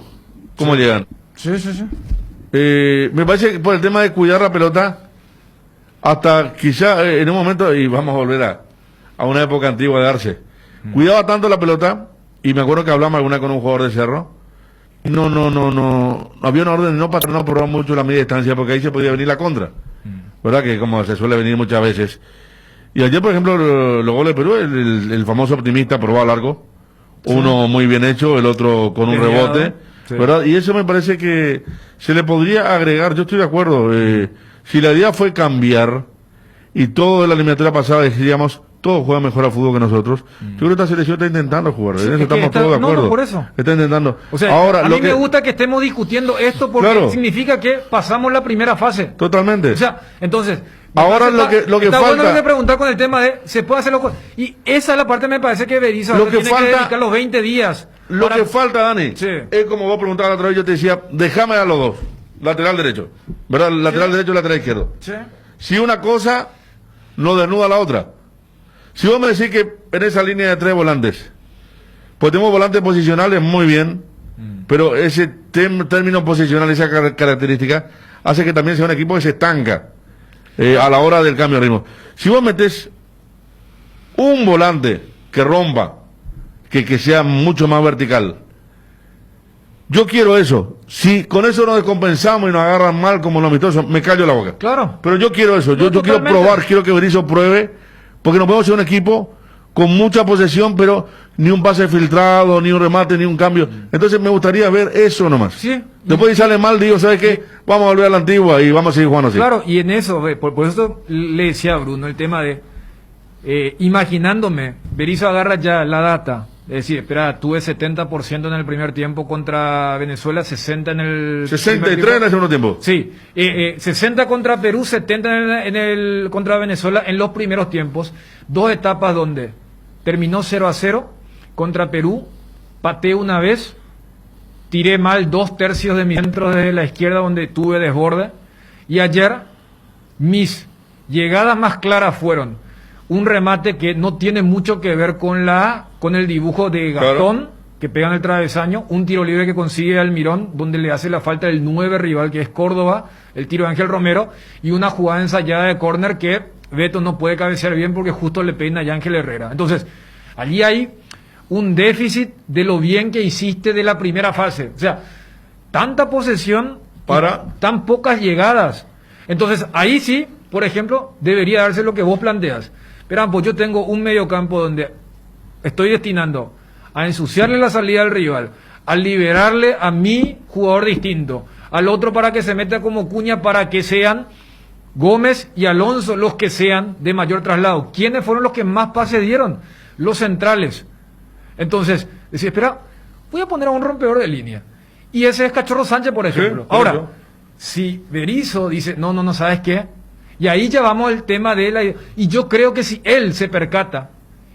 cómo llegan. Sí. Me parece que por el tema de cuidar la pelota, hasta quizá en un momento, y vamos a volver a una época antigua de Arce, cuidaba tanto la pelota, y me acuerdo que hablamos alguna con un jugador de Cerro, no había una orden de no probar mucho la media distancia, porque ahí se podía venir la contra, ¿verdad? Que como se suele venir muchas veces. Y ayer, por ejemplo, los goles de Perú, el famoso optimista probó a largo, uno muy bien hecho, el otro con un Desviado. rebote, Sí. ¿verdad? Y eso me parece que se le podría agregar, yo estoy de acuerdo, si la idea fue cambiar y todo de la eliminatoria pasada decíamos, todos juegan mejor al fútbol que nosotros, yo creo que esta selección está intentando jugar, en eso estamos todos de acuerdo. No, por eso. Está intentando. O sea, ahora, a mí me gusta que estemos discutiendo esto porque Claro. significa que pasamos la primera fase. Totalmente. O sea, entonces... Ahora lo que está falta... bueno lo que preguntar con el tema de se puede hacerlo y esa es la parte me parece que Berizzo Lo que tiene falta- que dedicar los 20 días. Lo para- que falta, Dani, Sí. es como vos preguntabas la otra vez, yo te decía, déjame a los dos, lateral derecho, ¿verdad? Lateral derecho y lateral izquierdo. Sí. Si una cosa no desnuda la otra. Si vos me decís que en esa línea de 3 volantes, pues tenemos volantes posicionales muy bien, pero ese término posicional, esa característica, hace que también sea un equipo que se estanca a la hora del cambio de ritmo. Si vos metés un volante que rompa, que sea mucho más vertical, yo quiero eso. Si con eso nos descompensamos y nos agarran mal como los amistosos, me callo la boca. Claro. Pero yo quiero eso, yo quiero totalmente. probar, quiero que Berizzo pruebe, porque no podemos ser un equipo con mucha posesión, pero ni un pase filtrado, ni un remate, ni un cambio. Entonces me gustaría ver eso nomás. Sí. Después si sale mal, digo, ¿sabes qué? Vamos a volver a la antigua y vamos a seguir jugando así. Claro, y en eso, por eso le decía a Bruno el tema de imaginándome, Berizzo agarra ya la data, es decir, espera, tuve 70% en el primer tiempo contra Venezuela, 60 en el 63 en el segundo tiempo. Sí, 60 contra Perú, 70 en el contra Venezuela en los primeros tiempos, dos etapas donde terminó 0-0 contra Perú, pateé una vez, tiré mal 2/3 de mis centros desde la izquierda donde tuve desborde, y ayer mis llegadas más claras fueron un remate que no tiene mucho que ver con el dibujo de Gastón, Claro. que pega en el travesaño, un tiro libre que consigue Almirón, donde le hace la falta el 9 rival, que es Córdoba, el tiro de Ángel Romero, y una jugada ensayada de córner que Beto no puede cabecear bien porque justo le peina a Ángel Herrera. Entonces, allí hay un déficit de lo bien que hiciste de la primera fase. O sea, tanta posesión Para- y tan pocas llegadas. Entonces, ahí sí, por ejemplo, debería darse lo que vos planteas. Pero pues yo tengo un mediocampo donde estoy destinando a ensuciarle la salida al rival, a liberarle a mi jugador distinto, al otro para que se meta como cuña, para que sean Gómez y Alonso los que sean de mayor traslado. ¿Quiénes fueron los que más pases dieron? Los centrales. Entonces, decía, espera, voy a poner a un rompedor de línea. Y ese es Cachorro Sánchez, por ejemplo. por Ahora, eso. si Berizzo dice, no, ¿sabes qué? Y ahí ya vamos al tema de la... Y yo creo que si él se percata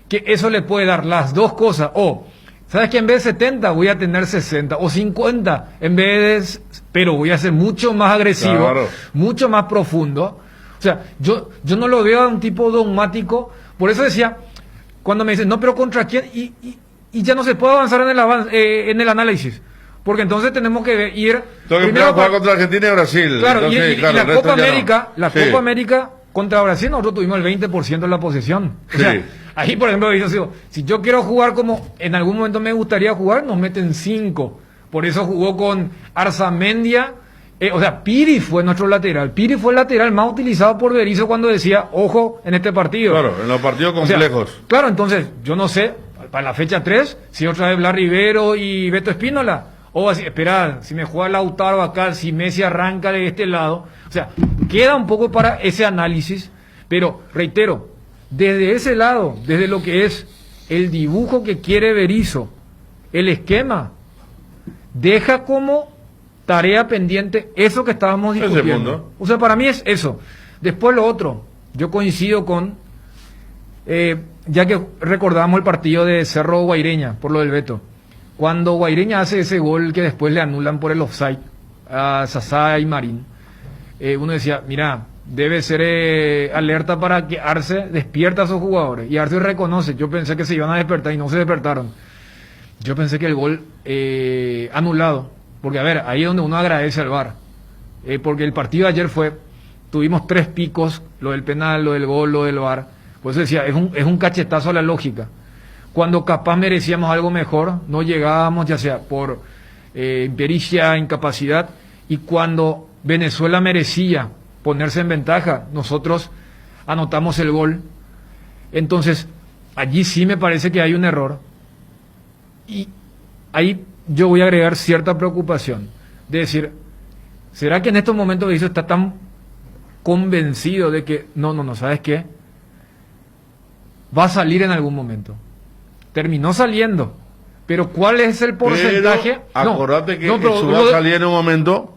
que eso le puede dar las dos cosas, o, ¿sabes qué? En vez de 70 voy a tener 60, o 50, en vez de... Pero voy a ser mucho más agresivo, Claro. mucho más profundo. O sea, yo no lo veo a un tipo dogmático. Por eso decía, cuando me dicen, no, pero ¿contra quién? Y ya no se puede avanzar en el análisis. Porque entonces tenemos que ir... Tengo que primero jugar con- contra Argentina y Brasil. Claro, Entonces, y claro, la el resto Copa ya no. América, Sí. Copa América contra Brasil, nosotros tuvimos el 20% de la posesión. O sea, Sí. ahí, por ejemplo, digo, si yo quiero jugar como en algún momento me gustaría jugar, nos meten 5. Por eso jugó con Arzamendia. O sea, Piri fue nuestro lateral. Piri fue el lateral más utilizado por Berizzo cuando decía, ojo, en este partido. Claro, en los partidos O sea, complejos. claro, entonces, yo no sé, para la fecha 3, si otra vez Blas Rivero y Beto Espínola, o así, esperar, si me juega Lautaro acá, si Messi arranca de este lado. O sea, queda un poco para ese análisis, pero reitero, desde ese lado, desde lo que es el dibujo que quiere Berizzo, el esquema, deja como tarea pendiente eso que estábamos Ese discutiendo. punto. O sea, para mí es eso. Después lo otro, yo coincido con, ya que recordamos el partido de Cerro Guaireña, por lo del Beto, cuando Guaireña hace ese gol que después le anulan por el offside a Sasá y Marín, uno decía, mira, debe ser alerta para que Arce despierta a sus jugadores, y Arce reconoce, yo pensé que se iban a despertar y no se despertaron. Yo pensé que el gol anulado, porque a ver, ahí es donde uno agradece al VAR, porque el partido de ayer tuvimos 3 picos, lo del penal, lo del gol, lo del VAR, pues decía, es un cachetazo a la lógica. Cuando capaz merecíamos algo mejor, no llegábamos, ya sea por impericia, incapacidad, y cuando Venezuela merecía ponerse en ventaja, nosotros anotamos el gol. Entonces, allí sí me parece que hay un error. Y ahí yo voy a agregar cierta preocupación, de decir, ¿será que en estos momentos Berizzo está tan convencido de que, no, ¿sabes qué? Va a salir en algún momento. Terminó saliendo, pero ¿cuál es el porcentaje? Pero, acordate que Suba salía en un momento,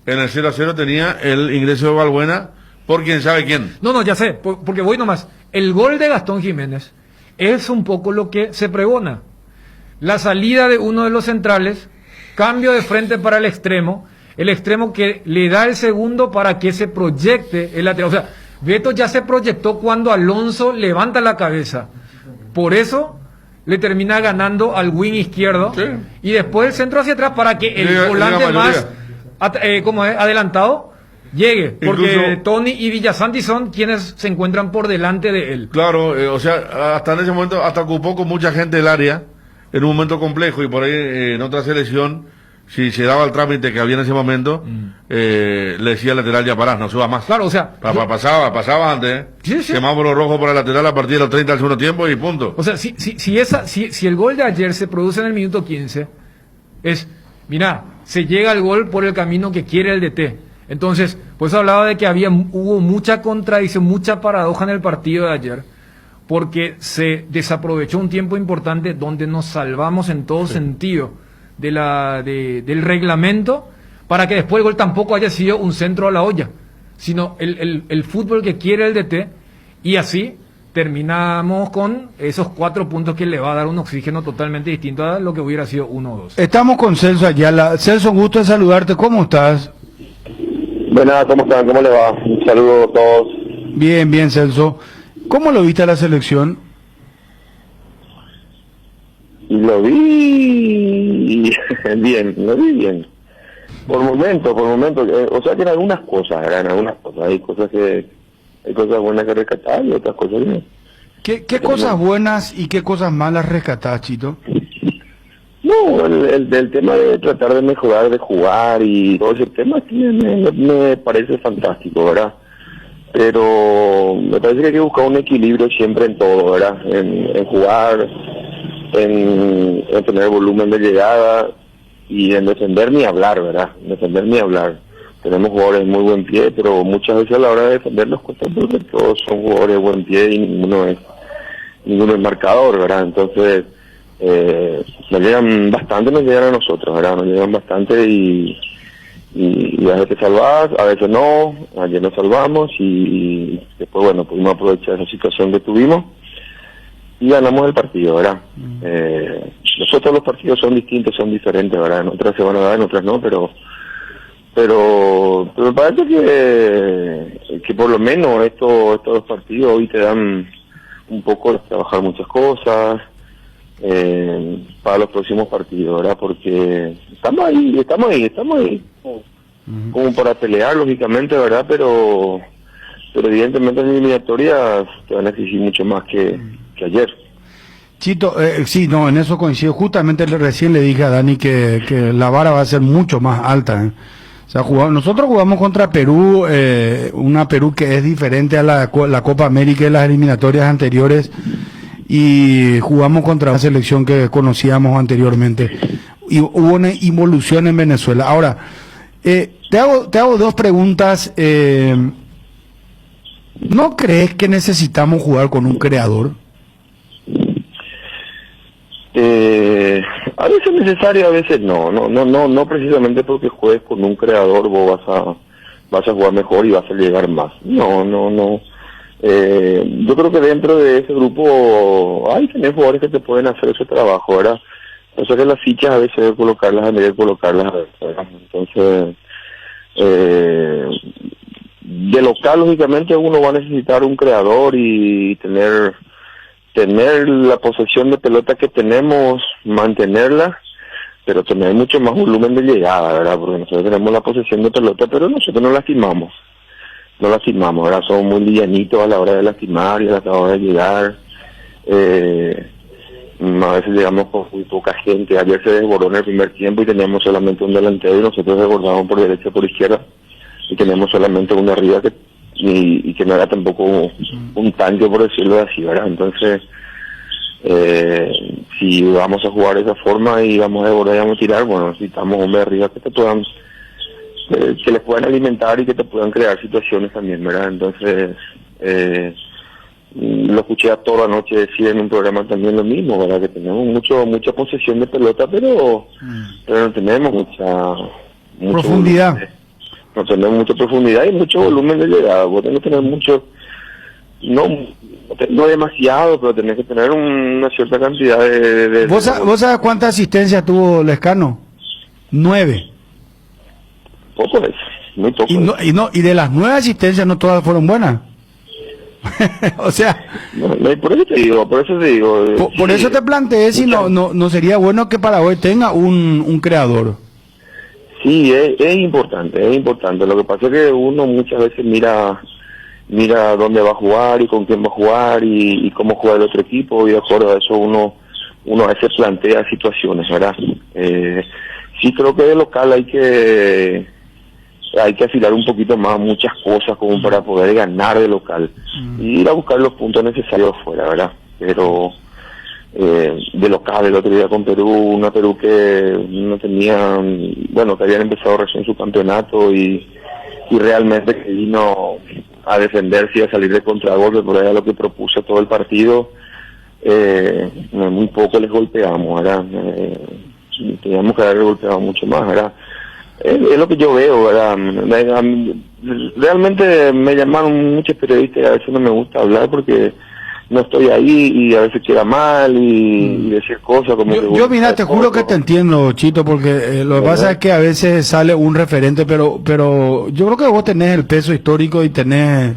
en el 0-0 tenía el ingreso de Valbuena por quién sabe quién. No, ya sé, porque voy nomás. El gol de Gastón Jiménez es un poco lo que se pregona. La salida de uno de los centrales, cambio de frente para el extremo que le da el segundo para que se proyecte el lateral. O sea, Beto ya se proyectó cuando Alonso levanta la cabeza. Por eso le termina ganando al wing izquierdo, sí. Y después el centro hacia atrás para que el volante más adelantado llegue, porque incluso Tony y Villasanti son quienes se encuentran por delante de él. Claro, o sea, hasta en ese momento, hasta ocupó con mucha gente el área, en un momento complejo, y por ahí en otra selección, si se daba el trámite que había en ese momento, le decía al lateral, ya parás, no subas más. Claro, o sea... Pasaba antes, sí. Quemamos los rojos por el lateral a partir de los 30 del segundo tiempo y punto. O sea, si el gol de ayer se produce en el minuto 15, mira, se llega al gol por el camino que quiere el DT. Entonces, pues hablaba de que hubo mucha contradicción, mucha paradoja en el partido de ayer, porque se desaprovechó un tiempo importante donde nos salvamos en todo sentido del reglamento, para que después el gol tampoco haya sido un centro a la olla, sino el fútbol que quiere el DT, y así terminamos con esos 4 puntos que le va a dar un oxígeno totalmente distinto a lo que hubiera sido 1 o 2. Estamos con Celso Ayala. Celso, gusto de saludarte, ¿cómo estás? Buenas, ¿cómo están? ¿Cómo le va? Un saludo a todos. Bien, Celso. ¿Cómo lo viste a la selección? Lo vi bien. Por momento, o sea que en algunas cosas, hay cosas buenas que rescatar y otras cosas bien. ¿Qué cosas buenas y qué cosas malas rescatás, Chito? No, el tema de tratar de mejorar, de jugar y todo ese tema me parece fantástico, ¿verdad? Pero me parece que hay que buscar un equilibrio siempre en todo, ¿verdad? En jugar, en tener volumen de llegada y en defender ni hablar, ¿verdad? Tenemos jugadores de muy buen pie, pero muchas veces a la hora de defender los cuesta porque todos son jugadores de buen pie y ninguno es marcador, ¿verdad? Entonces, nos llegan a nosotros, ¿verdad? Nos llegan bastante y a veces salvas, a veces no, ayer nos salvamos y después, bueno, pudimos aprovechar esa situación que tuvimos y ganamos el partido, ¿verdad? Nosotros los partidos son distintos, son diferentes, ¿verdad? En otras se van a dar, en otras no, pero me parece que por lo menos estos 2 partidos hoy te dan un poco de trabajar muchas cosas para los próximos partidos, ¿verdad? Porque estamos ahí como para pelear, lógicamente, ¿verdad? Pero evidentemente en eliminatorias te van a exigir mucho más que ayer. Chito, sí, no, en eso coincido. Justamente recién le dije a Dani que la vara va a ser mucho más alta, ¿eh? O sea, nosotros jugamos contra Perú, una Perú que es diferente a la Copa América y las eliminatorias anteriores, y jugamos contra una selección que conocíamos anteriormente. Y hubo una involución en Venezuela. Ahora, te hago 2 preguntas. ¿No crees que necesitamos jugar con un creador? A veces es necesario, a veces no precisamente porque juegues con un creador vos vas a jugar mejor y vas a llegar más. No. Yo creo que dentro de ese grupo hay jugadores que te pueden hacer ese trabajo, ¿verdad? O sea que las fichas a veces hay que colocarlas a medida, ¿verdad? Entonces, de local, lógicamente, uno va a necesitar un creador y tener la posesión de pelota que tenemos, mantenerla, pero tener mucho más volumen de llegada, ¿verdad? Porque nosotros tenemos la posesión de pelota, pero nosotros no lastimamos, ¿verdad? Somos muy livianitos a la hora de lastimar y a la hora de llegar. A veces llegamos con muy poca gente. Ayer se desbordó en el primer tiempo y teníamos solamente un delantero y nosotros desbordábamos por derecha y por izquierda y teníamos solamente uno arriba y que no era tampoco un tanque, por decirlo así, ¿verdad? Entonces, Si vamos a jugar de esa forma y vamos a devolver y vamos a tirar, bueno, necesitamos hombres arriba que te puedan, que les puedan alimentar y que te puedan crear situaciones también, ¿verdad? Entonces, lo escuché a toda la noche decir en un programa también lo mismo, ¿verdad? Que tenemos mucha posesión de pelota, pero no tenemos mucha profundidad. No tenemos mucha profundidad y mucho volumen de llegada. Vos tenés que tener mucho, no demasiado, pero tenés que tener una cierta cantidad de ¿Vos sabés cuántas asistencias tuvo Lescano? 9. Poco es, muy poco. Y de las 9 asistencias no todas fueron buenas. O sea, por eso te digo, por eso te planteé si no sería bueno que Paraguay tenga un creador. Sí, es importante. Lo que pasa es que uno muchas veces mira dónde va a jugar y con quién va a jugar y cómo juega el otro equipo, y de acuerdo a eso uno a veces plantea situaciones, ¿verdad? Sí, creo que de local hay que afilar un poquito más muchas cosas como para poder ganar de local y ir a buscar los puntos necesarios afuera, ¿verdad? Pero de local el otro día con Perú, Perú que no tenía, bueno, que habían empezado recién su campeonato y realmente que vino a defenderse y a salir de contragolpe, por ahí a lo que propuso todo el partido, muy poco les golpeamos, ¿verdad? Teníamos que haber golpeado mucho más, ¿verdad? Es lo que yo veo, ¿verdad? Realmente me llamaron muchos periodistas y a veces no me gusta hablar porque no estoy ahí y a veces queda mal y decir cosas como yo mira, te juro que te entiendo, Chito, porque lo que pasa es que a veces sale un referente, pero yo creo que vos tenés el peso histórico y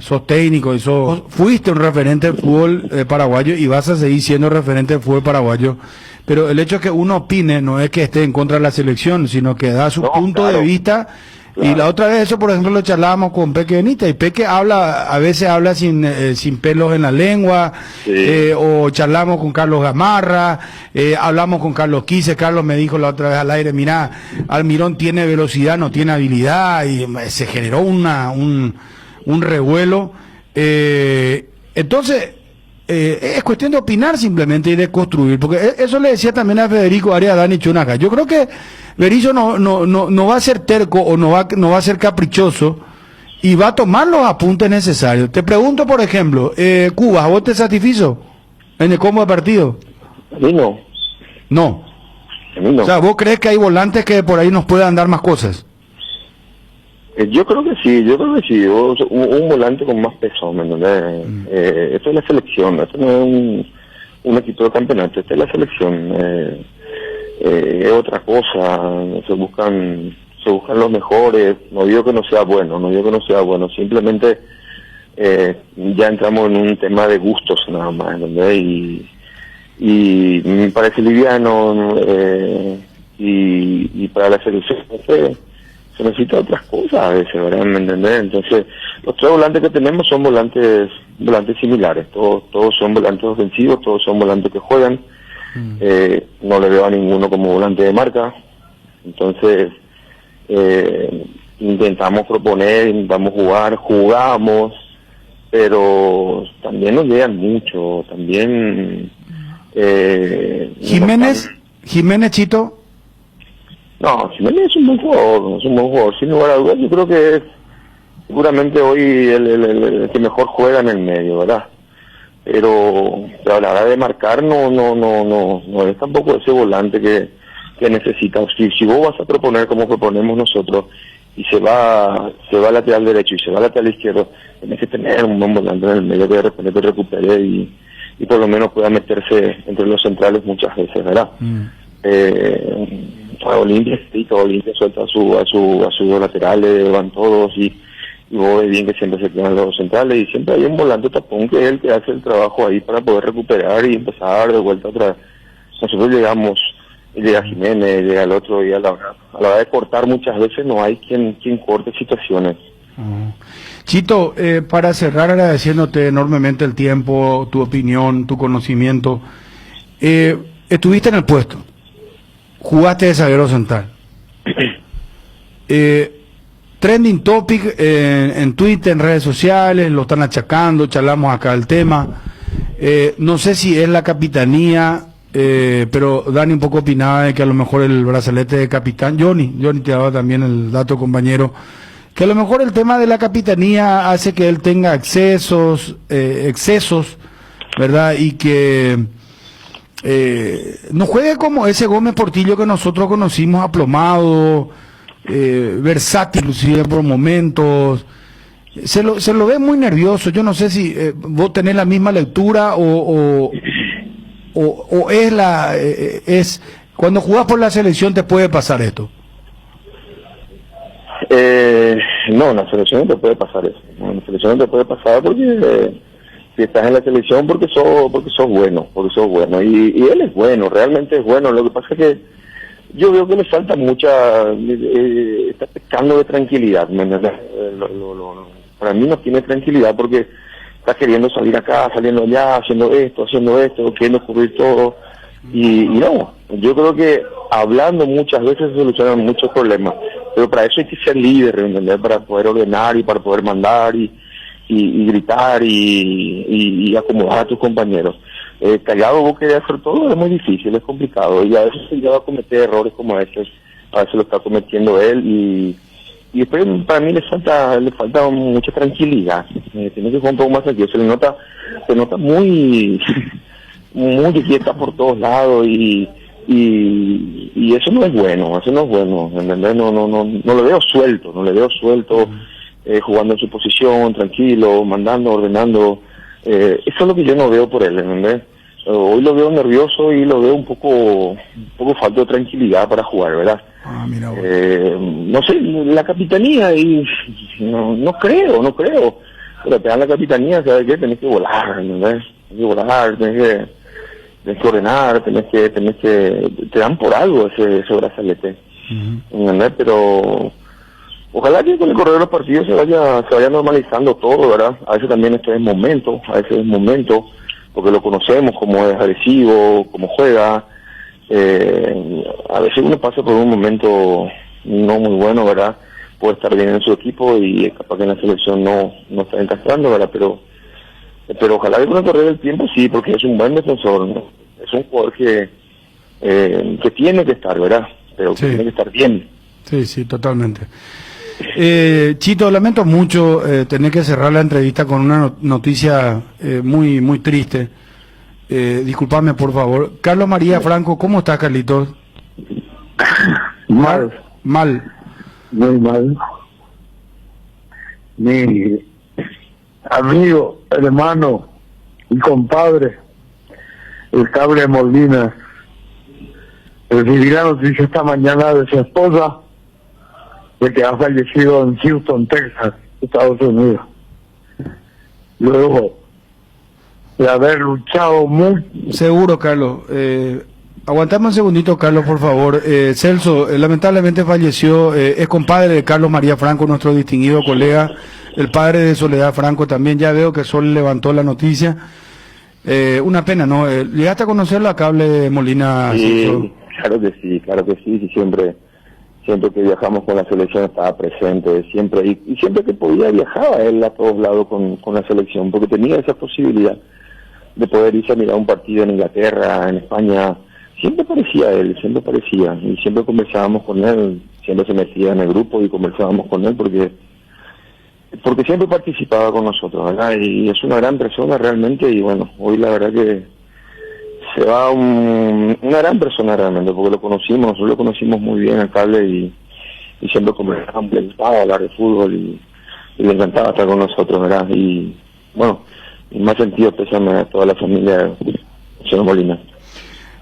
sos técnico y fuiste un referente del fútbol paraguayo y vas a seguir siendo referente del fútbol paraguayo. Pero el hecho de que uno opine no es que esté en contra de la selección, sino que da su punto de vista. Claro. Y la otra vez eso, por ejemplo, lo charlábamos con Peque Benítez, y Peque a veces habla sin pelos en la lengua, sí. O charlamos con Carlos Gamarra, hablamos con Carlos Quise. Carlos me dijo la otra vez al aire, mirá, Almirón tiene velocidad, no tiene habilidad, y se generó un revuelo. Entonces, es cuestión de opinar simplemente y de construir, porque eso le decía también a Federico Arias Dani Chunaca. Yo creo que Berizzo no va a ser terco o no va a ser caprichoso y va a tomar los apuntes necesarios. Te pregunto, por ejemplo, Cuba, ¿a vos te satisfizo en el combo de partido? A mí no. No. A mí no. O sea, ¿vos crees que hay volantes que por ahí nos puedan dar más cosas? Yo creo que sí. Un volante con más peso, ¿me entendés? Esto es la selección, esto no es un equipo de campeonato, esta es la selección. Es otra cosa, se buscan los mejores. No digo que no sea bueno, simplemente ya entramos en un tema de gustos nada más, ¿entendés? Y me parece liviano, y para la selección se necesita otras cosas a veces, ¿verdad? ¿Me entendés? Entonces, los tres volantes que tenemos son volantes similares, todos son volantes ofensivos, todos son volantes que juegan. No le veo a ninguno como volante de marca. Entonces intentamos proponer, intentamos jugar, jugamos, pero también nos llegan mucho, también Jiménez, Chito. No, Jiménez es un buen jugador, sin lugar a dudas. Yo creo que es seguramente hoy el que mejor juega en el medio, ¿verdad? Pero a la hora de marcar no es tampoco ese volante que necesita. Si vos vas a proponer como proponemos nosotros y se va lateral derecho y se va lateral izquierdo, tenés que tener un buen volante en el medio que de repente te recupere y por lo menos pueda meterse entre los centrales muchas veces, ¿verdad? Olimpia suelta a sus laterales, van todos y vos ves bien que siempre se quedan los centrales y siempre hay un volante tapón que es el que hace el trabajo ahí para poder recuperar y empezar de vuelta otra vez. Nosotros llegamos, llega Jiménez, llega el otro y a la hora de cortar muchas veces no hay quien corte situaciones. Chito, para cerrar agradeciéndote enormemente el tiempo, tu opinión, tu conocimiento, estuviste en el puesto, jugaste de zaguero central. Trending topic en Twitter, en redes sociales, lo están achacando, charlamos acá el tema. No sé si es la capitanía, pero Dani un poco opinaba de que a lo mejor el brazalete de capitán, Johnny te daba también el dato, compañero, que a lo mejor el tema de la capitanía hace que él tenga excesos, ¿verdad? Y que no juegue como ese Gómez Portillo que nosotros conocimos, aplomado, versátil inclusive por momentos. Se lo ve muy nervioso. Yo no sé si vos tenés la misma lectura o es cuando jugás por la selección te puede pasar esto. No, en la selección no te puede pasar eso. En la selección no te puede pasar porque si estás en la selección porque sos bueno, y él es bueno, realmente es bueno. Lo que pasa es que yo veo que le falta está pecando de tranquilidad, ¿me entiendes? Para mí no tiene tranquilidad porque está queriendo salir acá, saliendo allá, haciendo esto, queriendo cubrir todo, y no, yo creo que hablando muchas veces se solucionan muchos problemas, pero para eso hay que ser líder, ¿entendés? Para poder ordenar y para poder mandar y gritar y acomodar a tus compañeros. Callado vos querés hacer todo, es muy difícil, es complicado, y a veces se lleva a cometer errores como estos, a veces lo está cometiendo él, y después para mí le falta mucha tranquilidad. Tiene que jugar un poco más tranquilo, se nota muy muy quieta por todos lados, y eso no es bueno, ¿entendés? No lo veo suelto, jugando en su posición, tranquilo, mandando, ordenando. Eso es lo que yo no veo por él, ¿entendés? Hoy lo veo nervioso y lo veo un poco falto de tranquilidad para jugar, ¿verdad? Mira, no sé, la capitanía, y no creo, pero te dan la capitanía, ¿sabes qué? Tenés que volar, ¿entendés? Tenés que ordenar, te dan por algo ese brazalete, ¿entendés? Pero ojalá que con el correr de los partidos se vaya normalizando todo, ¿verdad? A veces también es momento, porque lo conocemos, como es agresivo, como juega. A veces uno pasa por un momento no muy bueno, ¿verdad? Puede estar bien en su equipo y capaz que en la selección no está encastrando, ¿verdad? Pero ojalá que con el correr del tiempo sí, porque es un buen defensor, ¿no? Es un jugador que tiene que estar, ¿verdad? Pero que tiene que estar bien. Sí, totalmente. Chito, lamento mucho tener que cerrar la entrevista con una noticia muy muy triste. Disculpame, por favor. Carlos María Franco, ¿cómo estás, Carlitos? Mal. Muy mal. Mi amigo, hermano y compadre, el Cable Molina, recibí la noticia esta mañana de su esposa de que ha fallecido en Houston, Texas, Estados Unidos. Luego de haber luchado mucho. Seguro, Carlos. Aguantame un segundito, Carlos, por favor. Celso, lamentablemente falleció, es compadre de Carlos María Franco, nuestro distinguido colega, el padre de Soledad Franco también. Ya veo que Sol levantó la noticia. Una pena, ¿no? ¿Llegaste a conocerlo a Cable Molina? Sí, Celso? claro que sí, siempre que viajamos con la selección estaba presente, siempre, y siempre que podía viajaba él a todos lados con la selección, porque tenía esa posibilidad de poder irse a mirar un partido en Inglaterra, en España. Siempre parecía él, y siempre conversábamos con él, siempre se metía en el grupo y conversábamos con él porque siempre participaba con nosotros, ¿verdad? Y es una gran persona realmente, y bueno, hoy la verdad que se va una gran persona realmente, porque nosotros lo conocimos muy bien al Cable, y siempre conversábamos, le gustaba hablar de fútbol y le encantaba estar con nosotros, ¿verdad? Y bueno, y más sentido especialmente a toda la familia de señor Molina.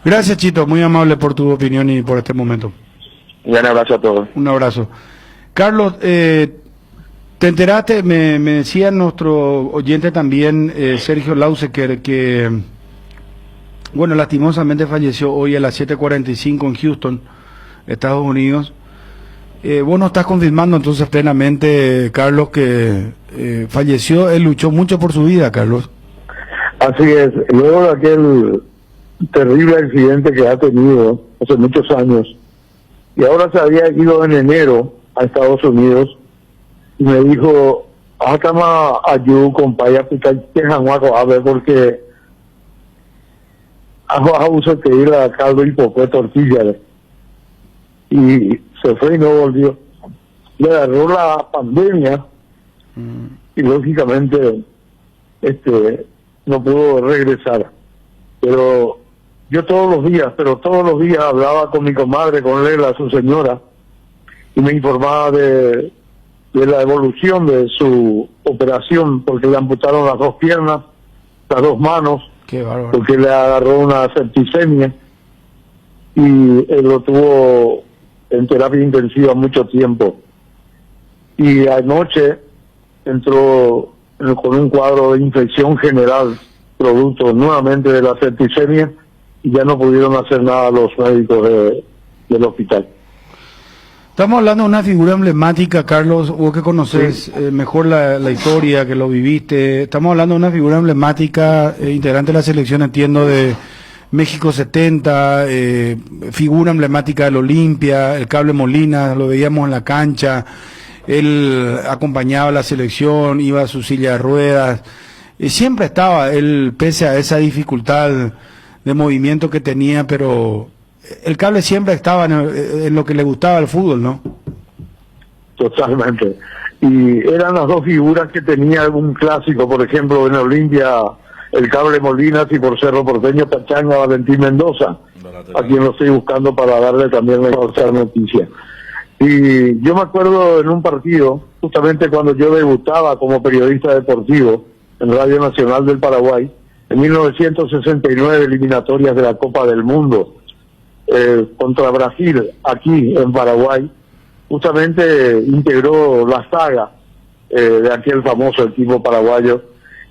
Gracias, Chito, muy amable por tu opinión y por este momento. Un gran abrazo a todos. Un abrazo. Carlos, ¿te enteraste? Me decía nuestro oyente también, Sergio Lausecker, que, bueno, lastimosamente falleció hoy a las 7:45 en Houston, Estados Unidos. Vos no estás confirmando entonces plenamente, Carlos, que falleció. Él luchó mucho por su vida, Carlos. Así es, luego de aquel terrible accidente que ha tenido hace muchos años, y ahora se había ido en enero a Estados Unidos, y me dijo, ayú, compaya, a ver, porque a uso que ir a caldo y poco de tortilla. Y se fue y no volvió. Le agarró la pandemia y lógicamente no pudo regresar. Pero yo todos los días hablaba con mi comadre, con Lela, su señora, y me informaba de la evolución de su operación, porque le amputaron las 2 piernas, las 2 manos, porque le agarró una septicemia y él lo tuvo en terapia intensiva mucho tiempo. Y anoche entró con un cuadro de infección general, producto nuevamente de la septicemia, y ya no pudieron hacer nada los médicos del hospital. Estamos hablando de una figura emblemática, Carlos, vos que conoces mejor la historia, que lo viviste. Estamos hablando de una figura emblemática, integrante de la selección, entiendo, de México 70, figura emblemática del Olimpia, el Cable Molina, lo veíamos en la cancha. Él acompañaba a la selección, iba a su silla de ruedas. Siempre estaba él, pese a esa dificultad de movimiento que tenía, pero el Cable siempre estaba en lo que le gustaba el fútbol, ¿no? Totalmente. Y eran las 2 figuras que tenía un clásico, por ejemplo, en Olimpia, el Cable Molinas, y por Cerro Porteño, Pachanga, Valentín Mendoza, a quien lo estoy buscando para darle también la noticia. Y yo me acuerdo en un partido, justamente cuando yo debutaba como periodista deportivo en Radio Nacional del Paraguay, en 1969, eliminatorias de la Copa del Mundo, contra Brasil, aquí en Paraguay, justamente integró la saga de aquel famoso equipo paraguayo,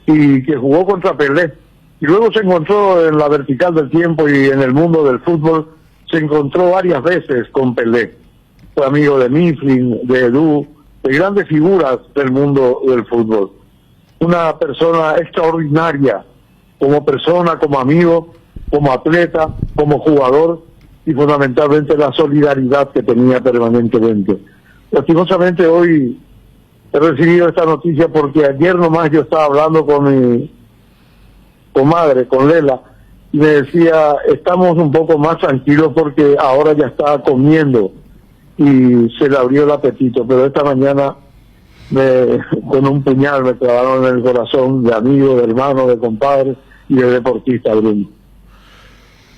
y que jugó contra Pelé. Y luego se encontró en la vertical del tiempo y en el mundo del fútbol, se encontró varias veces con Pelé. Fue amigo de Mifflin, de Edu, de grandes figuras del mundo del fútbol. Una persona extraordinaria, como persona, como amigo, como atleta, como jugador, y fundamentalmente la solidaridad que tenía permanentemente. Lastimosamente hoy he recibido esta noticia porque ayer nomás yo estaba hablando con mi comadre, con Lela, y me decía, estamos un poco más tranquilos porque ahora ya estaba comiendo y se le abrió el apetito, pero esta mañana con un puñal me clavaron en el corazón, de amigo, de hermano, de compadre y de deportista, Bruno.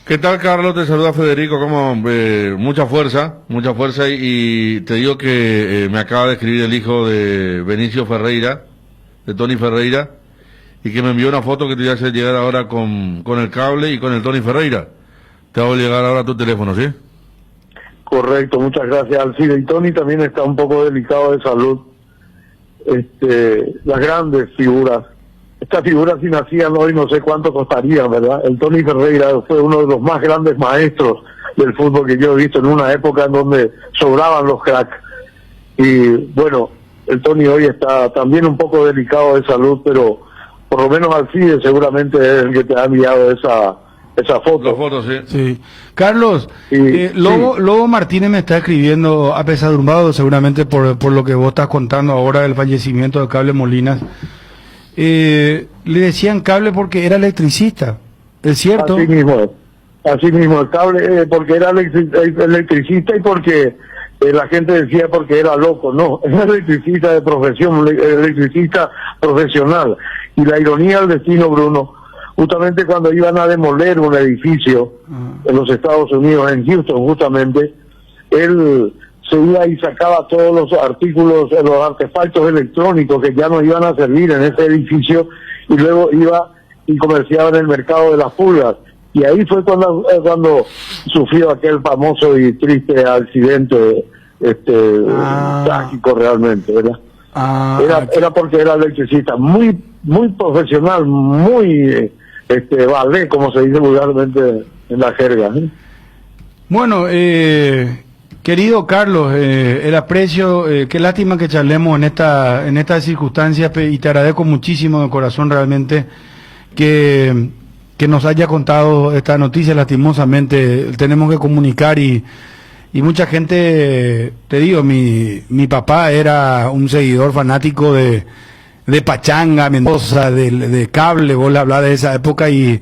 ¿Qué tal, Carlos? Te saluda Federico, como mucha fuerza, y te digo que me acaba de escribir el hijo de Benicio Ferreira, de Tony Ferreira, y que me envió una foto que te voy a hacer llegar ahora con el Cable y con el Tony Ferreira. Te hago llegar ahora a tu teléfono, ¿sí? Correcto, muchas gracias, Alcide. Y Tony también está un poco delicado de salud. Las grandes figuras, estas figuras si nacían hoy no sé cuánto costarían, ¿verdad? El Tony Ferreira fue uno de los más grandes maestros del fútbol que yo he visto en una época en donde sobraban los cracks. Y bueno, el Tony hoy está también un poco delicado de salud, pero por lo menos Alcide seguramente es el que te ha enviado esa foto. La foto, sí. Sí. Carlos, Lobo Martínez me está escribiendo apesadumbrado seguramente por lo que vos estás contando ahora del fallecimiento de Cable Molinas. Le decían Cable porque era electricista, ¿es cierto? Así mismo, el Cable porque era electricista y porque la gente decía porque era loco. No, era electricista de profesión, electricista profesional. Y la ironía del destino, Bruno, justamente cuando iban a demoler un edificio en los Estados Unidos, en Houston justamente, él se iba y sacaba todos los artículos, los artefactos electrónicos que ya no iban a servir en ese edificio, y luego iba y comerciaba en el mercado de las pulgas. Y ahí fue cuando sufrió aquel famoso y triste accidente trágico realmente, ¿verdad? Era porque era electricista, muy profesional, muy ballet, como se dice vulgarmente en la jerga. Bueno, querido Carlos, el aprecio, qué lástima que charlemos en estas circunstancias, y te agradezco muchísimo de corazón realmente que nos haya contado esta noticia. Lastimosamente tenemos que comunicar y mucha gente, te digo, mi papá era un seguidor fanático de Pachanga, Mendoza, de Cable, vos le hablás de esa época y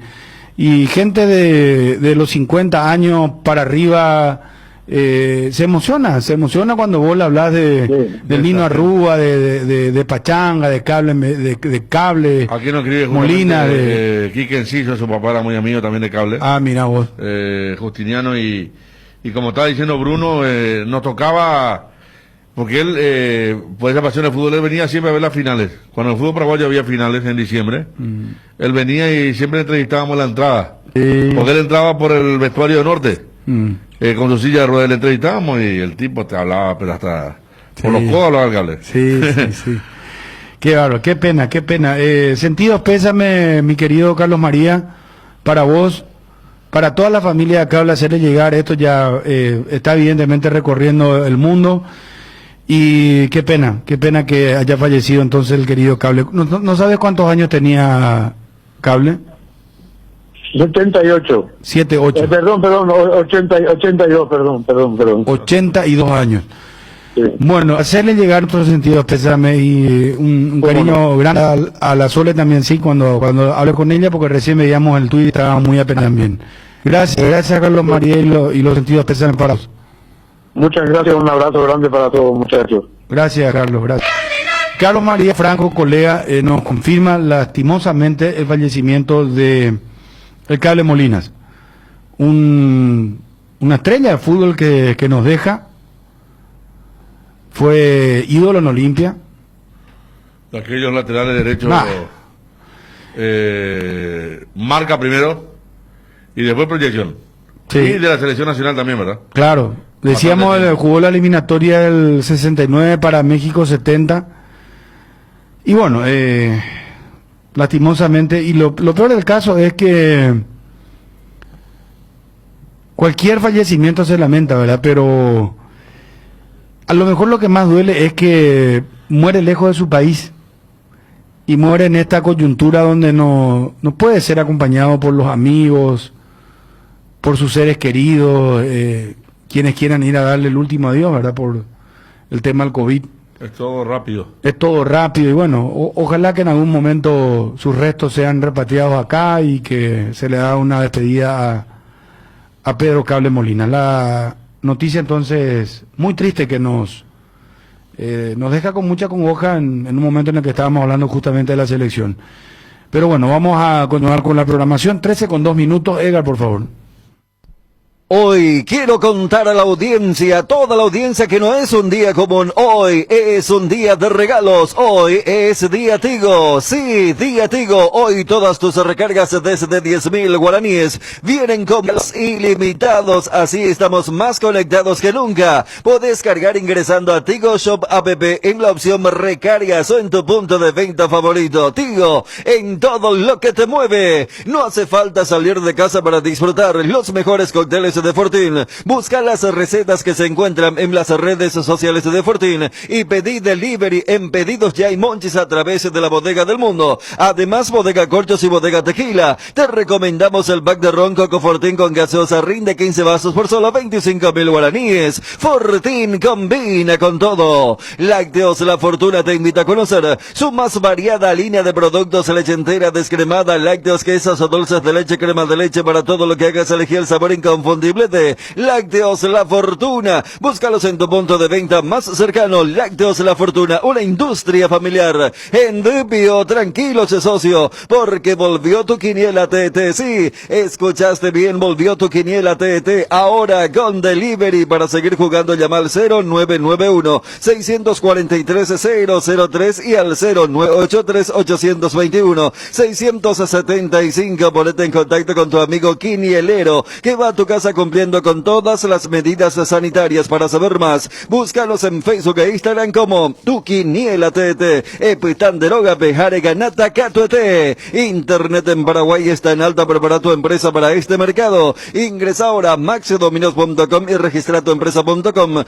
Y gente de los 50 años para arriba se emociona cuando vos le hablas del Nino Arrúa, de Pachanga, de Cable, Aquí no escribe Molina, Quique Enciso, su papá era muy amigo también de Cable. Ah, mira vos. Justiniano y como estaba diciendo Bruno, nos tocaba, porque él, por esa pasión del fútbol, él venía siempre a ver las finales. Cuando el fútbol paraguayo había finales en diciembre, él venía y siempre entrevistábamos la entrada. Porque él entraba por el vestuario norte, con su silla de ruedas, le entrevistábamos y el tipo te hablaba, pero hasta por los codos hablaba el Cable. Sí. Qué bárbaro, qué pena. Sentidos pésame, mi querido Carlos María, para vos, para toda la familia de acá, hacerle llegar esto. Ya está evidentemente recorriendo el mundo. Y qué pena que haya fallecido entonces el querido Cable. ¿No sabes cuántos años tenía Cable? 78. 8. Perdón, 82, perdón. 82 años. Sí. Bueno, hacerle llegar nuestros sentidos pésame y un cariño grande a la Sole también, sí, cuando hablé con ella, porque recién veíamos el tuit y estaba muy apenas también. Gracias Carlos María y los sentidos pésame para vos. Muchas gracias, un abrazo grande para todos, muchachos. Gracias, Carlos, gracias. Carlos María Franco, colega, nos confirma lastimosamente el fallecimiento de el Cable Molinas. Una estrella de fútbol que nos deja. Fue ídolo en Olimpia. De aquellos laterales derechos, marca primero y después proyección. Sí. Y de la selección nacional también, ¿verdad? Claro. Decíamos, jugó la eliminatoria del 69 para México 70. Y bueno, lastimosamente, y lo peor del caso es que cualquier fallecimiento se lamenta, ¿verdad? Pero a lo mejor lo que más duele es que muere lejos de su país y muere en esta coyuntura donde no puede ser acompañado por los amigos, por sus seres queridos, quienes quieran ir a darle el último adiós, ¿verdad? Por el tema del COVID. Es todo rápido. Es todo rápido y bueno, ojalá que en algún momento sus restos sean repatriados acá y que se le haga una despedida a Pedro Cable Molina. La noticia entonces muy triste que nos deja con mucha congoja en un momento en el que estábamos hablando justamente de la selección. Pero bueno, vamos a continuar con la programación. 13:02. Edgar, por favor. Hoy quiero contar a la audiencia, toda la audiencia, que no es un día común. Hoy es un día de regalos. Hoy es día Tigo. Sí, día Tigo. Hoy todas tus recargas desde 10.000 guaraníes vienen con los ilimitados. Así estamos más conectados que nunca. Podés cargar ingresando a Tigo Shop app en la opción recargas o en tu punto de venta favorito. Tigo, en todo lo que te mueve. No hace falta salir de casa para disfrutar los mejores cócteles de Fortín. Busca las recetas que se encuentran en las redes sociales de Fortín y pedí delivery en Pedidos Ya y Monchis a través de la Bodega del Mundo. Además, Bodega Corchos y Bodega Tequila. Te recomendamos el pack de ron Coco Fortín con gaseosa rinde 15 vasos por solo 25.000 guaraníes. Fortín combina con todo. Lácteos La Fortuna te invita a conocer su más variada línea de productos: leche entera, descremada, lácteos, quesos o dulces de leche, crema de leche, para todo lo que hagas elegir el sabor inconfundible de Lácteos La Fortuna. Búscalos en tu punto de venta más cercano. Lácteos La Fortuna, una industria familiar. En Dipio, tranquilos, socio, porque volvió tu quiniela TT. Sí, escuchaste bien, volvió tu quiniela TT. Ahora con delivery. Para seguir jugando, llama al 0991-643-003 y al 0983-821-675. Ponete en contacto con tu amigo quinielero que va a tu casa cumpliendo con todas las medidas sanitarias. Para saber más, búscalos en Facebook e Instagram como Tu Quiniela TT. Epitán de Loga Pejare Ganata Catuete. Internet en Paraguay está en alta. Prepara tu empresa para este mercado. Ingresa ahora a maxidominos.com y registra tu empresa.com.